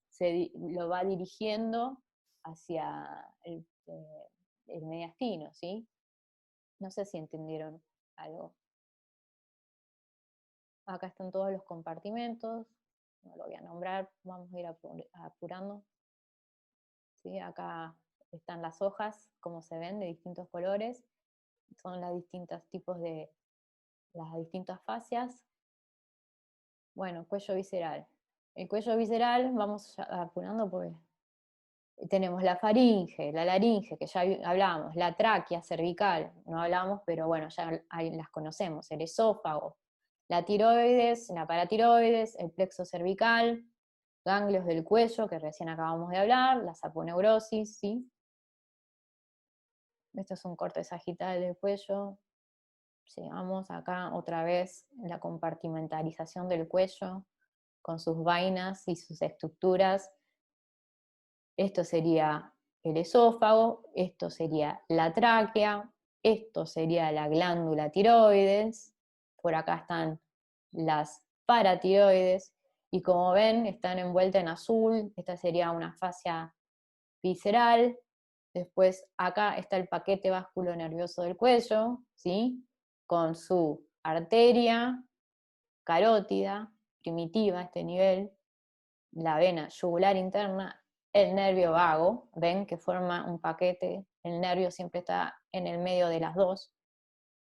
lo va dirigiendo hacia el mediastino, ¿sí? No sé si entendieron algo. Acá están todos los compartimentos, no lo voy a nombrar, vamos a ir apurando. ¿Sí? Acá están las hojas, como se ven, de distintos colores, son los distintos tipos de las distintas fascias. Bueno, cuello visceral. El cuello visceral, vamos apurando porque tenemos la faringe, la laringe, que ya hablábamos, la tráquea cervical, no hablamos, pero bueno, ya las conocemos, el esófago, la tiroides, la paratiroides, el plexo cervical, ganglios del cuello, que recién acabamos de hablar, la saponeurosis, ¿sí? Esto es un corte sagital del cuello. Llegamos acá otra vez la compartimentalización del cuello, con sus vainas y sus estructuras. Esto sería el esófago, esto sería la tráquea, esto sería la glándula tiroides, por acá están las paratiroides, y como ven, están envueltas en azul. Esta sería una fascia visceral. Después acá está el paquete vasculonervioso del cuello, ¿sí? Con su arteria carótida, primitiva a este nivel, la vena yugular interna, el nervio vago, ven que forma un paquete, el nervio siempre está en el medio de las dos,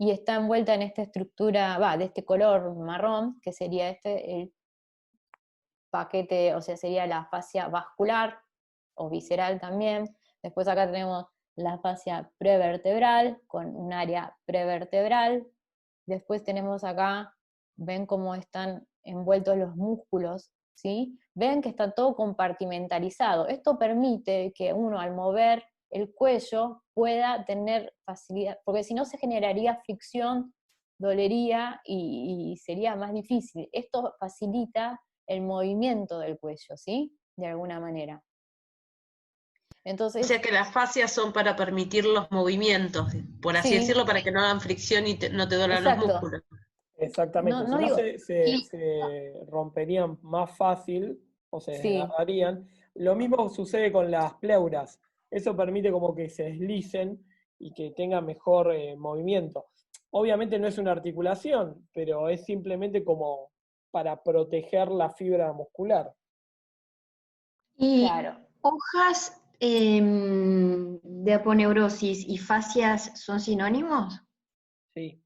y está envuelta en esta estructura, de este color marrón, que sería el paquete, o sea, sería la fascia vascular, o visceral también. Después acá tenemos la fascia prevertebral, con un área prevertebral. Después tenemos acá, ven cómo están envueltos los músculos, ¿sí? Ven que está todo compartimentalizado. Esto permite que uno, al mover el cuello, pueda tener facilidad, porque si no se generaría fricción, dolería y sería más difícil. Esto facilita el movimiento del cuello, ¿sí? De alguna manera. Entonces, o sea que las fascias son para permitir los movimientos, por así sí, decirlo, para que no hagan fricción y no te duelan los exacto. músculos. Exactamente, No si no digo, se romperían más fácil o se sí, desgarrarían. Lo mismo sucede con las pleuras, eso permite como que se deslicen y que tengan mejor movimiento. Obviamente no es una articulación, pero es simplemente como para proteger la fibra muscular. Y claro. hojas de aponeurosis y fascias son sinónimos. Sí.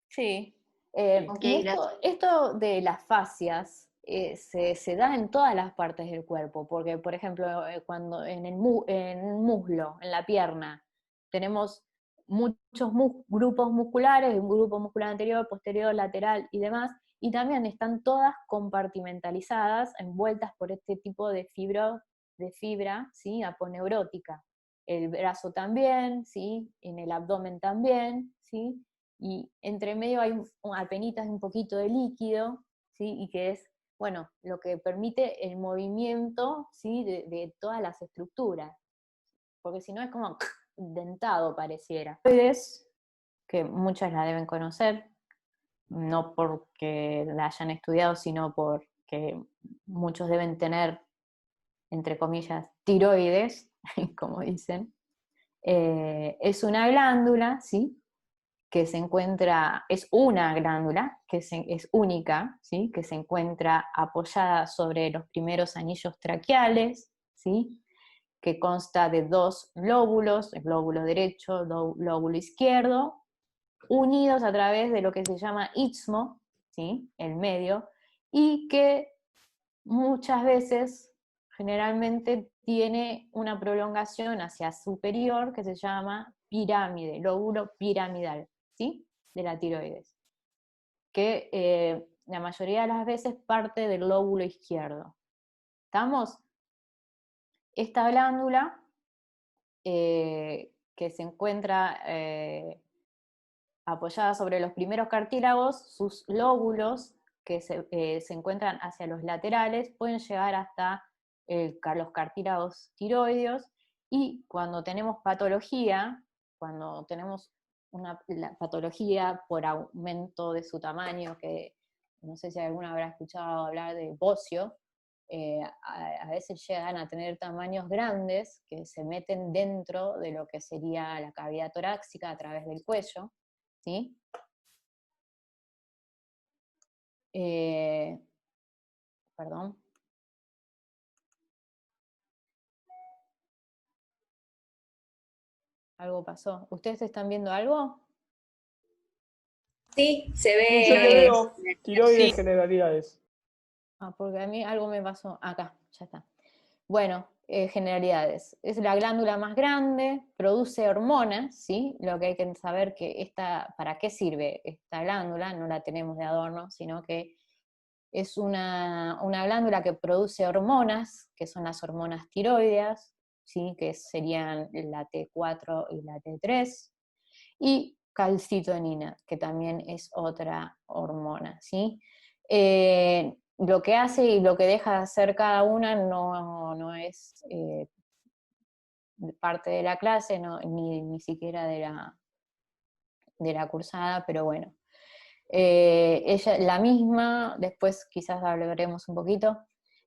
Sí. Ok, Y gracias. esto de las fascias se da en todas las partes del cuerpo, porque, por ejemplo, cuando en un muslo, en la pierna, tenemos muchos grupos musculares, un grupo muscular anterior, posterior, lateral y demás, y también están todas compartimentalizadas, envueltas por este tipo de fibra, ¿sí? Aponeurótica. El brazo también, ¿sí? En el abdomen también, ¿sí? Y entre medio hay apenitas un poquito de líquido, ¿sí? Y que es, bueno, lo que permite el movimiento, ¿sí? de todas las estructuras, porque si no es como dentado pareciera. Que muchas la deben conocer, no porque la hayan estudiado, sino porque muchos deben tener, entre comillas, tiroides, como dicen. Es una glándula, ¿sí? Que se encuentra, es una glándula que es única, ¿sí? Que se encuentra apoyada sobre los primeros anillos traqueales, ¿sí? Que consta de dos lóbulos, el lóbulo derecho, lóbulo izquierdo, unidos a través de lo que se llama istmo, ¿sí? El medio, y que muchas veces, generalmente, tiene una prolongación hacia superior que se llama pirámide, lóbulo piramidal, ¿sí? De la tiroides, que la mayoría de las veces parte del lóbulo izquierdo. ¿Estamos? Esta glándula, que se encuentra apoyada sobre los primeros cartílagos, sus lóbulos, que se encuentran hacia los laterales, pueden llegar hasta los cartílagos tiroideos, y cuando tenemos patología, cuando tenemos la patología por aumento de su tamaño, que no sé si alguna habrá escuchado hablar de bocio, a veces llegan a tener tamaños grandes que se meten dentro de lo que sería la cavidad torácica a través del cuello, ¿sí? Perdón. Algo pasó. ¿Ustedes están viendo algo? Sí, se Sí, yo te ve. veo tiroides generalidades. Porque a mí algo me pasó. Acá, ya está. Bueno, generalidades. Es la glándula más grande, produce hormonas, ¿sí? Lo que hay que saber que ¿para qué sirve esta glándula? No la tenemos de adorno, sino que es una glándula que produce hormonas, que son las hormonas tiroideas, ¿sí? Que serían la T4 y la T3, y calcitonina, que también es otra hormona, ¿sí? Lo que hace y lo que deja de hacer cada una no es parte de la clase, ni siquiera de la cursada, pero bueno. Ella, la misma, después quizás hablaremos un poquito,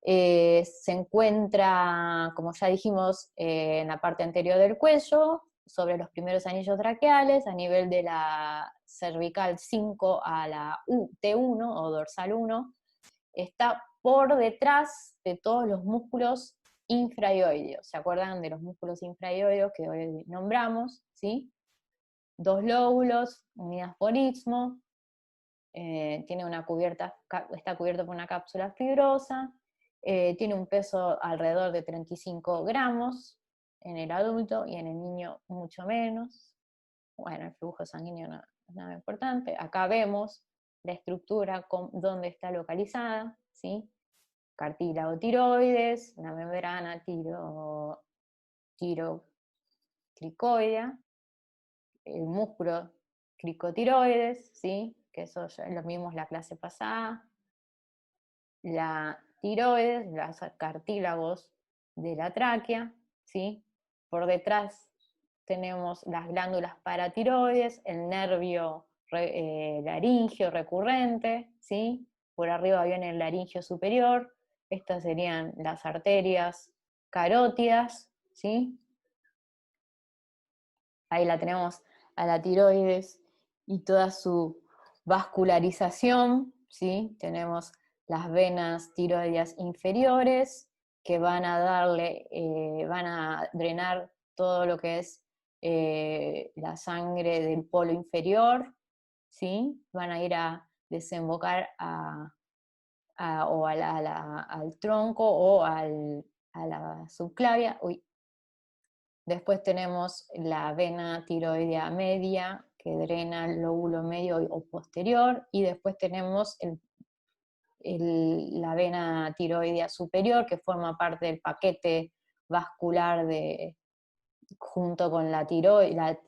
se encuentra, como ya dijimos, en la parte anterior del cuello, sobre los primeros anillos traqueales, a nivel de la cervical 5 a la T1 o dorsal 1, está por detrás de todos los músculos infraioideos. ¿Se acuerdan de los músculos infraioideos que hoy nombramos? ¿Sí? 2 lóbulos unidas por istmo, tiene está cubierto por una cápsula fibrosa, tiene un peso alrededor de 35 gramos en el adulto y en el niño mucho menos. Bueno, el flujo sanguíneo no es nada importante. Acá vemos la estructura donde está localizada, ¿sí? Cartílago tiroides, la membrana tirocricoidea, el músculo cricotiroides, ¿sí? Que eso ya lo vimos la clase pasada, la tiroides, los cartílagos de la tráquea, ¿sí? Por detrás tenemos las glándulas paratiroides, el nervio laringio recurrente, ¿sí? Por arriba viene el laringio superior, estas serían las arterias carótidas, ¿sí? Ahí la tenemos a la tiroides y toda su vascularización, ¿sí? Tenemos las venas tiroideas inferiores que van a drenar todo lo que es la sangre del polo inferior, ¿sí? Van a ir a desembocar al tronco o a la subclavia. Después tenemos la vena tiroidea media, que drena el lóbulo medio o posterior, y después tenemos la vena tiroidea superior, que forma parte del paquete vascular junto con la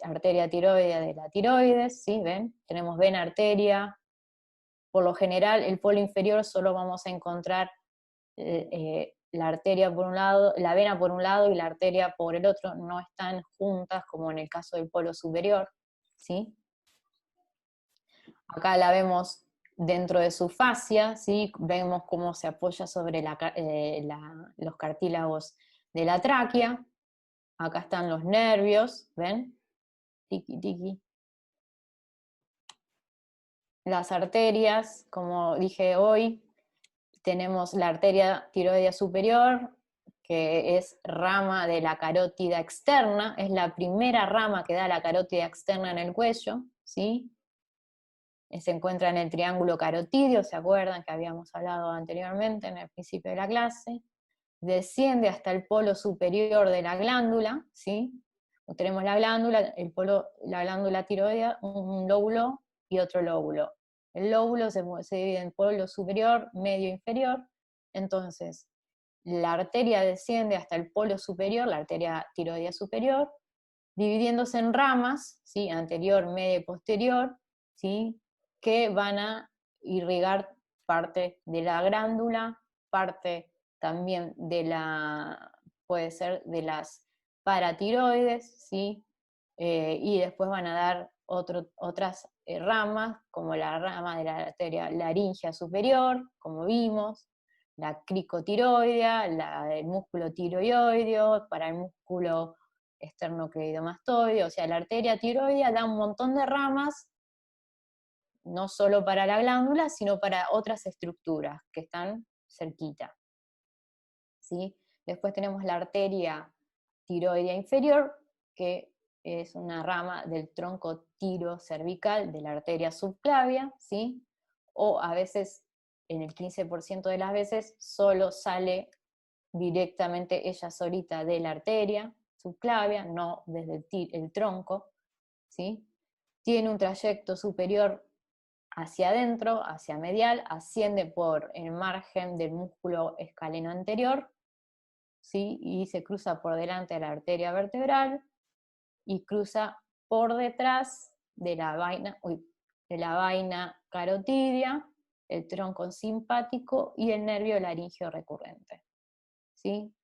arteria tiroidea de la tiroides, ¿sí? ¿Ven? Tenemos vena arteria. Por lo general, el polo inferior solo vamos a encontrar la arteria por un lado, la vena por un lado y la arteria por el otro, no están juntas como en el caso del polo superior, ¿sí? Acá la vemos dentro de su fascia, ¿sí? Vemos cómo se apoya sobre los cartílagos de la tráquea. Acá están los nervios, ¿ven? Tiki, tiki. Las arterias, como dije hoy, tenemos la arteria tiroidea superior, que es rama de la carótida externa, es la primera rama que da la carótida externa en el cuello, ¿sí? Se encuentra en el triángulo carotídeo, ¿se acuerdan que habíamos hablado anteriormente en el principio de la clase? Desciende hasta el polo superior de la glándula, ¿sí? Tenemos la glándula, la glándula tiroidea, un lóbulo y otro lóbulo. El lóbulo se divide en polo superior, medio e inferior, entonces la arteria desciende hasta el polo superior, la arteria tiroidea superior, dividiéndose en ramas, ¿sí? Anterior, media y posterior, ¿sí? Que van a irrigar parte de la glándula, parte también puede ser de las paratiroides, ¿sí? Y después van a dar otras ramas, como la rama de la arteria laringea superior, como vimos, la cricotiroidea, la del músculo tiroideo, para el músculo esternocleidomastoideo, o sea, la arteria tiroidea da un montón de ramas, no solo para la glándula, sino para otras estructuras que están cerquita, ¿sí? Después tenemos la arteria tiroidea inferior, que es una rama del tronco tirocervical de la arteria subclavia, ¿sí? O a veces, en el 15% de las veces, solo sale directamente ella solita de la arteria subclavia, no desde el tronco, ¿sí? Tiene un trayecto superior hacia adentro, hacia medial, asciende por el margen del músculo escaleno anterior, ¿sí? Y se cruza por delante de la arteria vertebral y cruza por detrás de la vaina carotidia, el tronco simpático y el nervio laríngeo recurrente, ¿sí?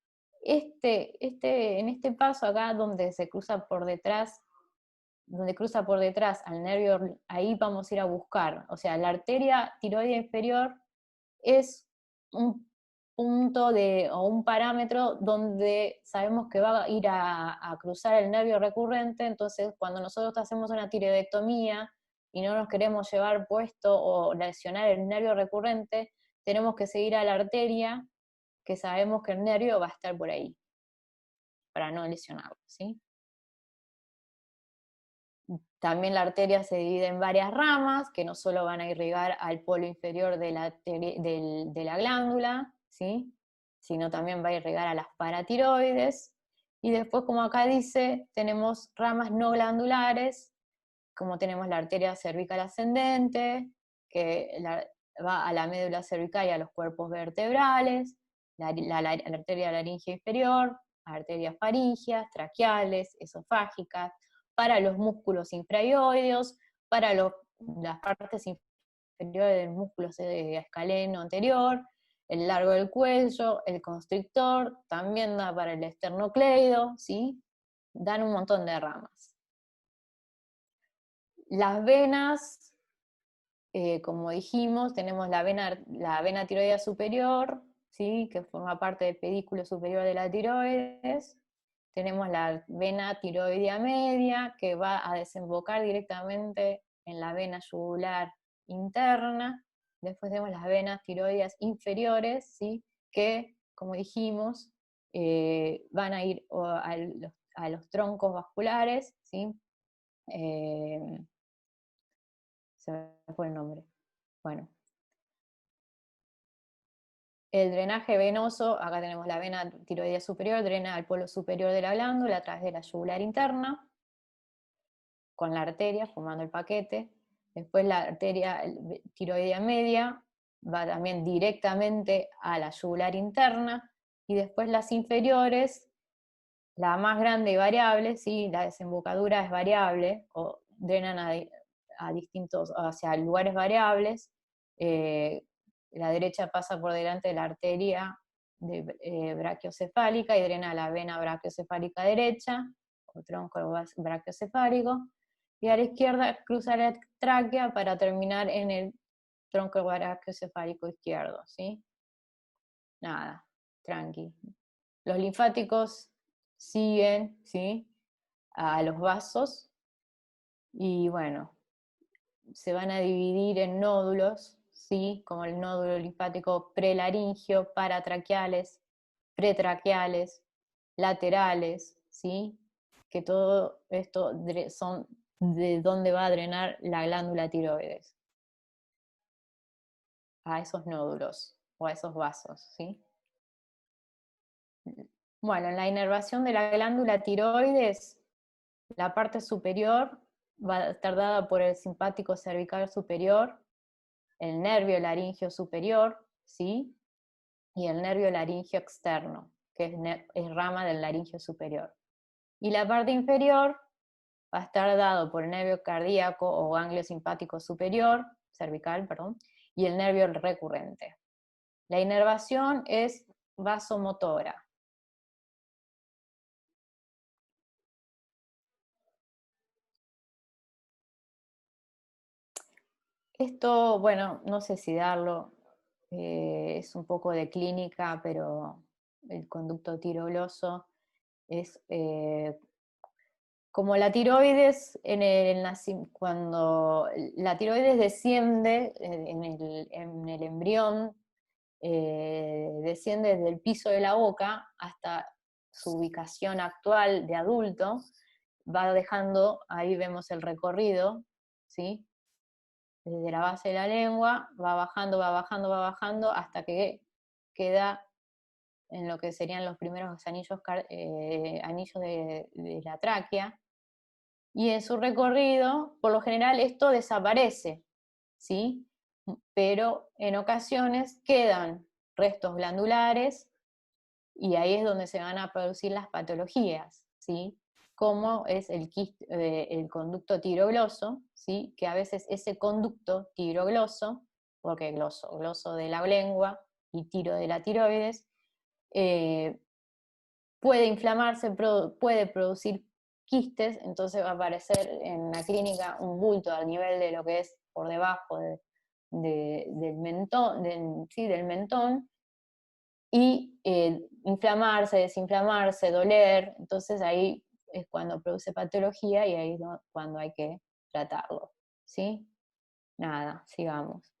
En este paso acá donde se cruza por detrás, donde cruza por detrás al nervio, ahí vamos a ir a buscar, o sea, la arteria tiroidea inferior es un punto o un parámetro donde sabemos que va a ir a cruzar el nervio recurrente, entonces cuando nosotros hacemos una tiroidectomía y no nos queremos llevar puesto o lesionar el nervio recurrente, tenemos que seguir a la arteria, que sabemos que el nervio va a estar por ahí, para no lesionarlo, ¿sí? También la arteria se divide en varias ramas, que no solo van a irrigar al polo inferior de la glándula, ¿sí? Sino también va a irrigar a las paratiroides. Y después, como acá dice, tenemos ramas no glandulares, como tenemos la arteria cervical ascendente, que va a la médula cervical y a los cuerpos vertebrales, la arteria laríngea inferior, arterias faríngeas, traqueales, esofágicas, para los músculos infraioideos, para las partes inferiores del músculo escaleno anterior, el largo del cuello, el constrictor, también da para el esternocleido, ¿sí? Dan un montón de ramas. Las venas, como dijimos, tenemos la vena tiroidea superior, ¿sí? Que forma parte del pedículo superior de la tiroides. Tenemos la vena tiroidea media, que va a desembocar directamente en la vena yugular interna. Después tenemos las venas tiroideas inferiores, ¿sí? Que, como dijimos, van a ir a los troncos vasculares, ¿sí? Se me fue el nombre. Bueno. El drenaje venoso, acá tenemos la vena tiroidea superior, drena al polo superior de la glándula a través de la yugular interna, con la arteria, formando el paquete. Después la arteria tiroidea media va también directamente a la yugular interna, y después las inferiores, la más grande y variable, ¿sí? La desembocadura es variable, o drenan a distintos, hacia lugares variables. La derecha pasa por delante de la arteria brachiocefálica y drena la vena brachiocefálica derecha, o tronco brachiocefálico, y a la izquierda cruza la tráquea para terminar en el tronco brachiocefálico izquierdo, ¿sí? Nada, tranqui. Los linfáticos siguen, ¿sí? A los vasos, y bueno, se van a dividir en nódulos, ¿sí? Como el nódulo linfático prelaringio, paratraqueales, pretraqueales, laterales, ¿sí? Que todo esto son de donde va a drenar la glándula tiroides, a esos nódulos o a esos vasos, ¿sí? Bueno, en la inervación de la glándula tiroides, la parte superior va a estar dada por el simpático cervical superior, el nervio laríngeo superior, ¿sí? Y el nervio laríngeo externo, que es rama del laríngeo superior. Y la parte inferior va a estar dado por el nervio cardíaco o ganglio simpático superior, cervical, perdón, y el nervio recurrente. La inervación es vasomotora. Esto, bueno, no sé si darlo, es un poco de clínica, pero el conducto tiroidoso es como la tiroides, cuando la tiroides desciende en el embrión, desciende desde el piso de la boca hasta su ubicación actual de adulto, va dejando, ahí vemos el recorrido, ¿sí? Desde la base de la lengua, va bajando, hasta que queda en lo que serían los primeros anillos de la tráquea, y en su recorrido, por lo general, esto desaparece, ¿sí? Pero en ocasiones quedan restos glandulares, y ahí es donde se van a producir las patologías, ¿sí? Como es el conducto tiroglosso, ¿sí? Que a veces ese conducto tiroglosso, porque gloso de la lengua y tiro de la tiroides, puede inflamarse, puede producir quistes, entonces va a aparecer en la clínica un bulto al nivel de lo que es por debajo del mentón, del mentón, y inflamarse, desinflamarse, doler, entonces ahí es cuando produce patología y ahí es cuando hay que tratarlo, ¿sí? Nada, sigamos.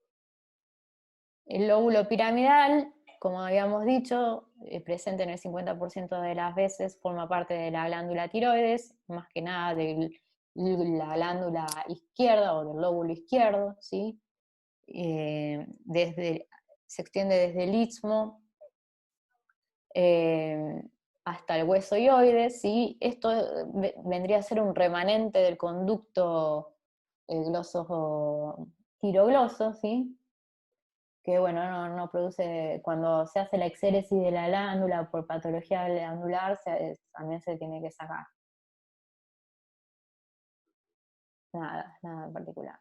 El lóbulo piramidal, como habíamos dicho, presente en el 50% de las veces, forma parte de la glándula tiroides, más que nada de la glándula izquierda o del lóbulo izquierdo, ¿sí? Se extiende desde el istmo hasta el hueso hioides, ¿sí? Esto vendría a ser un remanente del conducto tirogloso, ¿sí? Que bueno, no produce, cuando se hace la exéresis de la glándula por patología glandular, también se tiene que sacar. Nada en particular.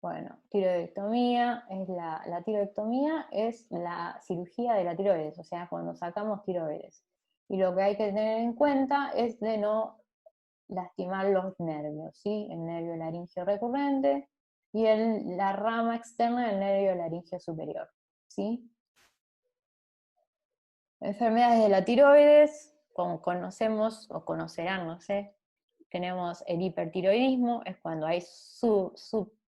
Bueno, tiroidectomía, la tiroidectomía es la cirugía de la tiroides, o sea, cuando sacamos tiroides. Y lo que hay que tener en cuenta es de no lastimar los nervios, ¿sí? El nervio laringio recurrente y la rama externa del nervio laringio superior, ¿sí? Enfermedades de la tiroides, como conocemos o conocerán, no sé, tenemos el hipertiroidismo, es cuando hay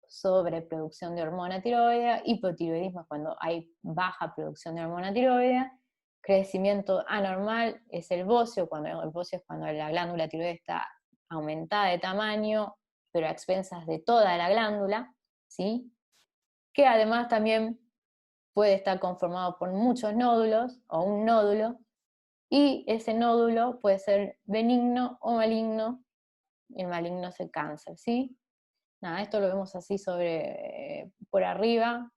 sobreproducción de hormona tiroidea. Hipotiroidismo es cuando hay baja producción de hormona tiroidea. Crecimiento anormal es el bocio, el bocio es cuando la glándula tiroidea está aumentada de tamaño, pero a expensas de toda la glándula, ¿sí? Que además también puede estar conformado por muchos nódulos o un nódulo, y ese nódulo puede ser benigno o maligno. El maligno es el cáncer, ¿sí? Nada, esto lo vemos así por arriba.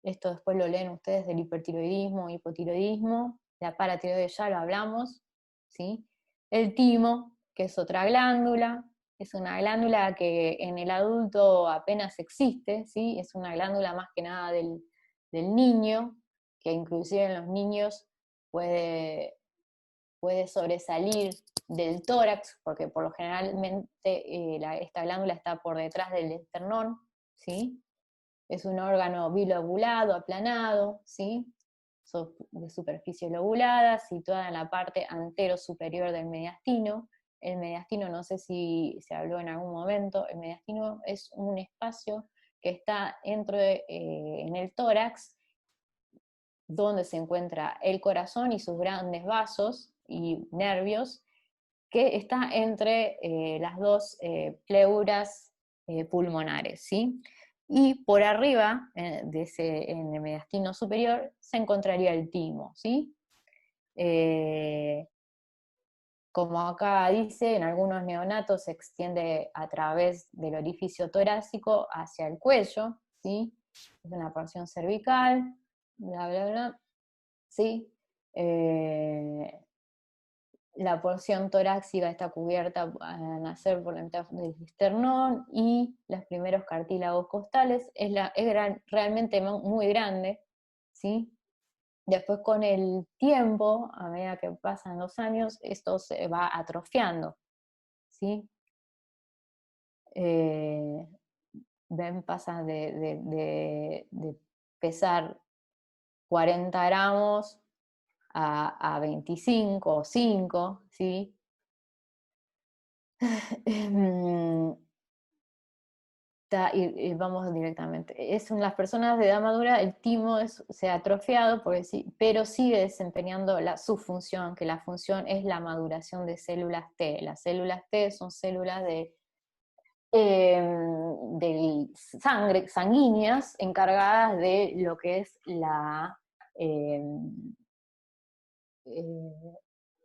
Esto después lo leen ustedes del hipertiroidismo, hipotiroidismo. La paratiroides ya lo hablamos, ¿sí? El timo, que es otra glándula, es una glándula que en el adulto apenas existe, ¿sí? Es una glándula más que nada del niño, que inclusive en los niños puede sobresalir del tórax, porque por lo generalmente esta glándula está por detrás del esternón, ¿sí? Es un órgano bilobulado, aplanado, ¿sí? De superficie lobulada, situada en la parte antero-superior del mediastino. El mediastino, no sé si se habló en algún momento, el mediastino es un espacio que está en el tórax, donde se encuentra el corazón y sus grandes vasos y nervios, que está entre las dos pleuras pulmonares, ¿sí? Y por arriba, en el mediastino superior, se encontraría el timo, ¿sí? Como acá dice, en algunos neonatos se extiende a través del orificio torácico hacia el cuello, ¿sí? Es una porción cervical, bla, bla, bla, ¿sí? La porción torácica está cubierta al nacer por la mitad del esternón, y los primeros cartílagos costales es realmente muy grande, ¿sí? Después, con el tiempo, a medida que pasan los años, esto se va atrofiando, ¿sí? Pasa de pesar 40 gramos a 25 o 5, ¿sí? Y vamos directamente. Las personas de edad madura, el timo se ha atrofiado, pero sigue desempeñando su función, que la función es la maduración de células T. Las células T son células de sanguíneas encargadas de lo que es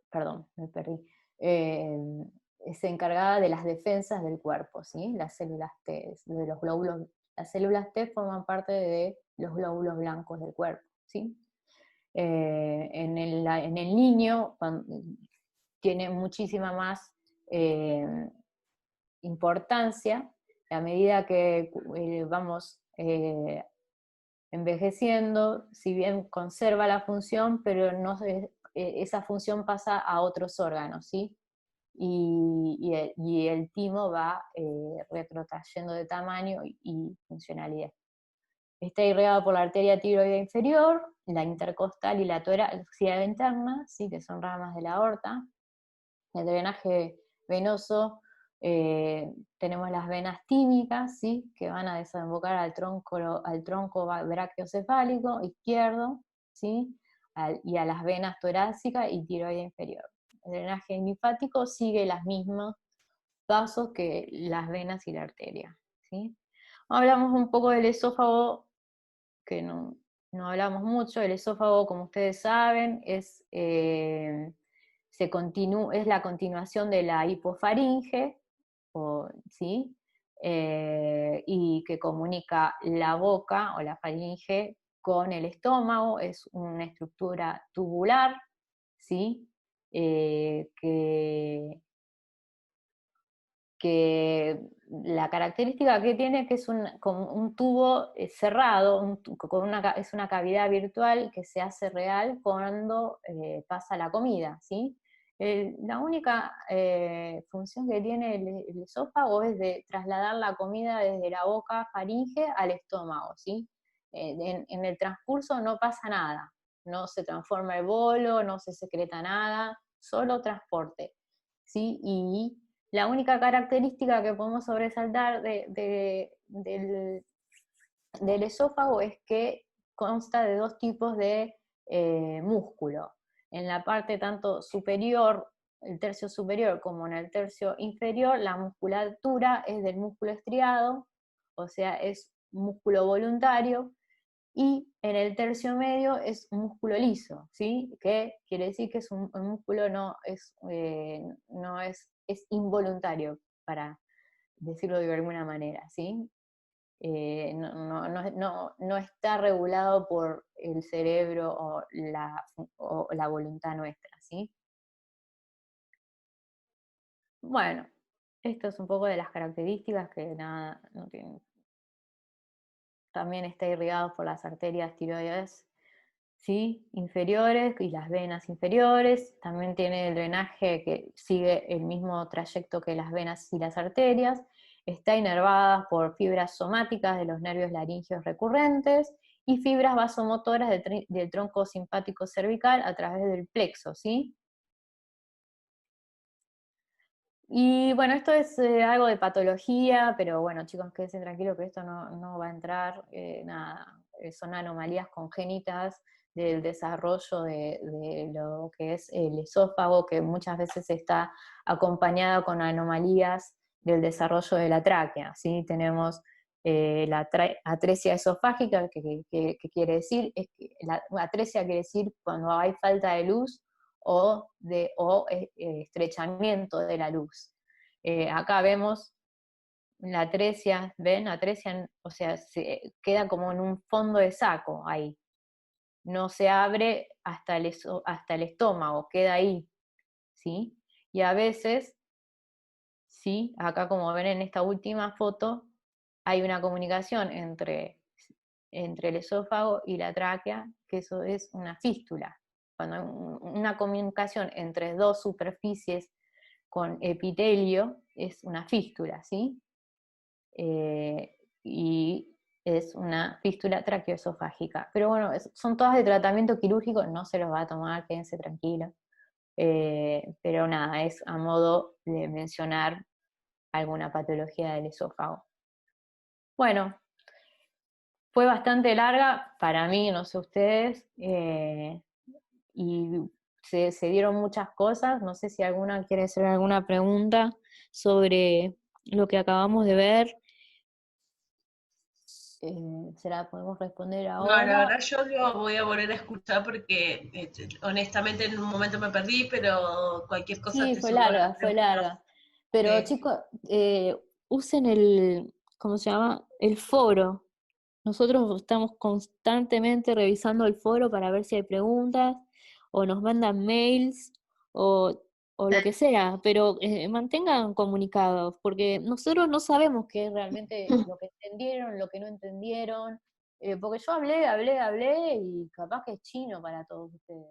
perdón, me perdí, es encargada de las defensas del cuerpo, ¿sí? Las células T, de los glóbulos, las células T forman parte de los glóbulos blancos del cuerpo, ¿sí? En el niño tiene muchísima más importancia a medida que vamos envejeciendo, si bien conserva la función, pero no, esa función pasa a otros órganos, ¿sí? Y el timo va retrotrayendo de tamaño y funcionalidad. Está irrigado por la arteria tiroidea inferior, la intercostal y la torácica interna, ¿sí? Que son ramas de la aorta. El drenaje venoso, tenemos las venas tímicas, ¿sí? Que van a desembocar al tronco brachiocefálico izquierdo, ¿sí? Y a las venas torácica y tiroidea inferior. El drenaje linfático sigue los mismos pasos que las venas y la arteria, ¿sí? Hablamos un poco del esófago, que no hablamos mucho. El esófago, como ustedes saben, es la continuación de la hipofaringe, ¿sí? Y que comunica la boca o la faringe con el estómago, es una estructura tubular, ¿sí? Que la característica que tiene es como un tubo cerrado, es una cavidad virtual que se hace real cuando pasa la comida, ¿sí? La única función que tiene el esófago es de trasladar la comida desde la boca faringe al estómago, ¿sí? En el transcurso no pasa nada, no se transforma el bolo, no se secreta nada, solo transporte, ¿sí? Y la única característica que podemos sobresaltar del esófago es que consta de dos tipos de músculo. En la parte tanto superior, el tercio superior, como en el tercio inferior, la musculatura es del músculo estriado, o sea, es músculo voluntario, y en el tercio medio es un músculo liso, ¿sí? Que quiere decir que es un músculo es involuntario, para decirlo de alguna manera, ¿sí? No está regulado por el cerebro o la voluntad nuestra, ¿sí? Bueno, esto es un poco de las características que nada, no tienen. También está irrigado por las arterias tiroides, ¿sí? Inferiores y las venas inferiores. También tiene el drenaje que sigue el mismo trayecto que las venas y las arterias. Está inervada por fibras somáticas de los nervios laringeos recurrentes y fibras vasomotoras del tronco simpático cervical a través del plexo, ¿sí? Y bueno, esto es algo de patología, pero bueno, chicos, quédense tranquilos que esto no va a entrar, nada, son anomalías congénitas del desarrollo de lo que es el esófago, que muchas veces está acompañado con anomalías del desarrollo de la tráquea, ¿sí? Tenemos la atresia esofágica, que quiere decir, la atresia quiere decir cuando hay falta de luz o estrechamiento de la luz. Acá vemos la atresia, ¿ven? Atresia, o sea, queda como en un fondo de saco ahí. No se abre hasta el estómago, queda ahí, ¿sí? Y a veces, ¿sí? Acá como ven en esta última foto, hay una comunicación entre el esófago y la tráquea, que eso es una fístula. Cuando hay una comunicación entre dos superficies con epitelio, es una fístula, ¿sí? Y es una fístula traqueoesofágica. Pero bueno, son todas de tratamiento quirúrgico, no se los va a tomar, quédense tranquilos. Pero nada, es a modo de mencionar alguna patología del esófago. Bueno, fue bastante larga para mí, no sé ustedes, y se dieron muchas cosas. No sé si alguna quiere hacer alguna pregunta sobre lo que acabamos de ver. se la podemos responder No, la ahora. verdad yo lo voy a volver a escuchar porque honestamente en un momento me perdí, pero cualquier cosa Sí, te subo las fue preguntas. larga. Pero Sí. chicos, usen el, ¿cómo se llama? El foro. Nosotros estamos constantemente revisando el foro para ver si hay preguntas, o nos mandan mails, o lo que sea, pero mantengan comunicados, porque nosotros no sabemos qué es realmente lo que entendieron, lo que no entendieron, porque yo hablé, y capaz que es chino para todos ustedes.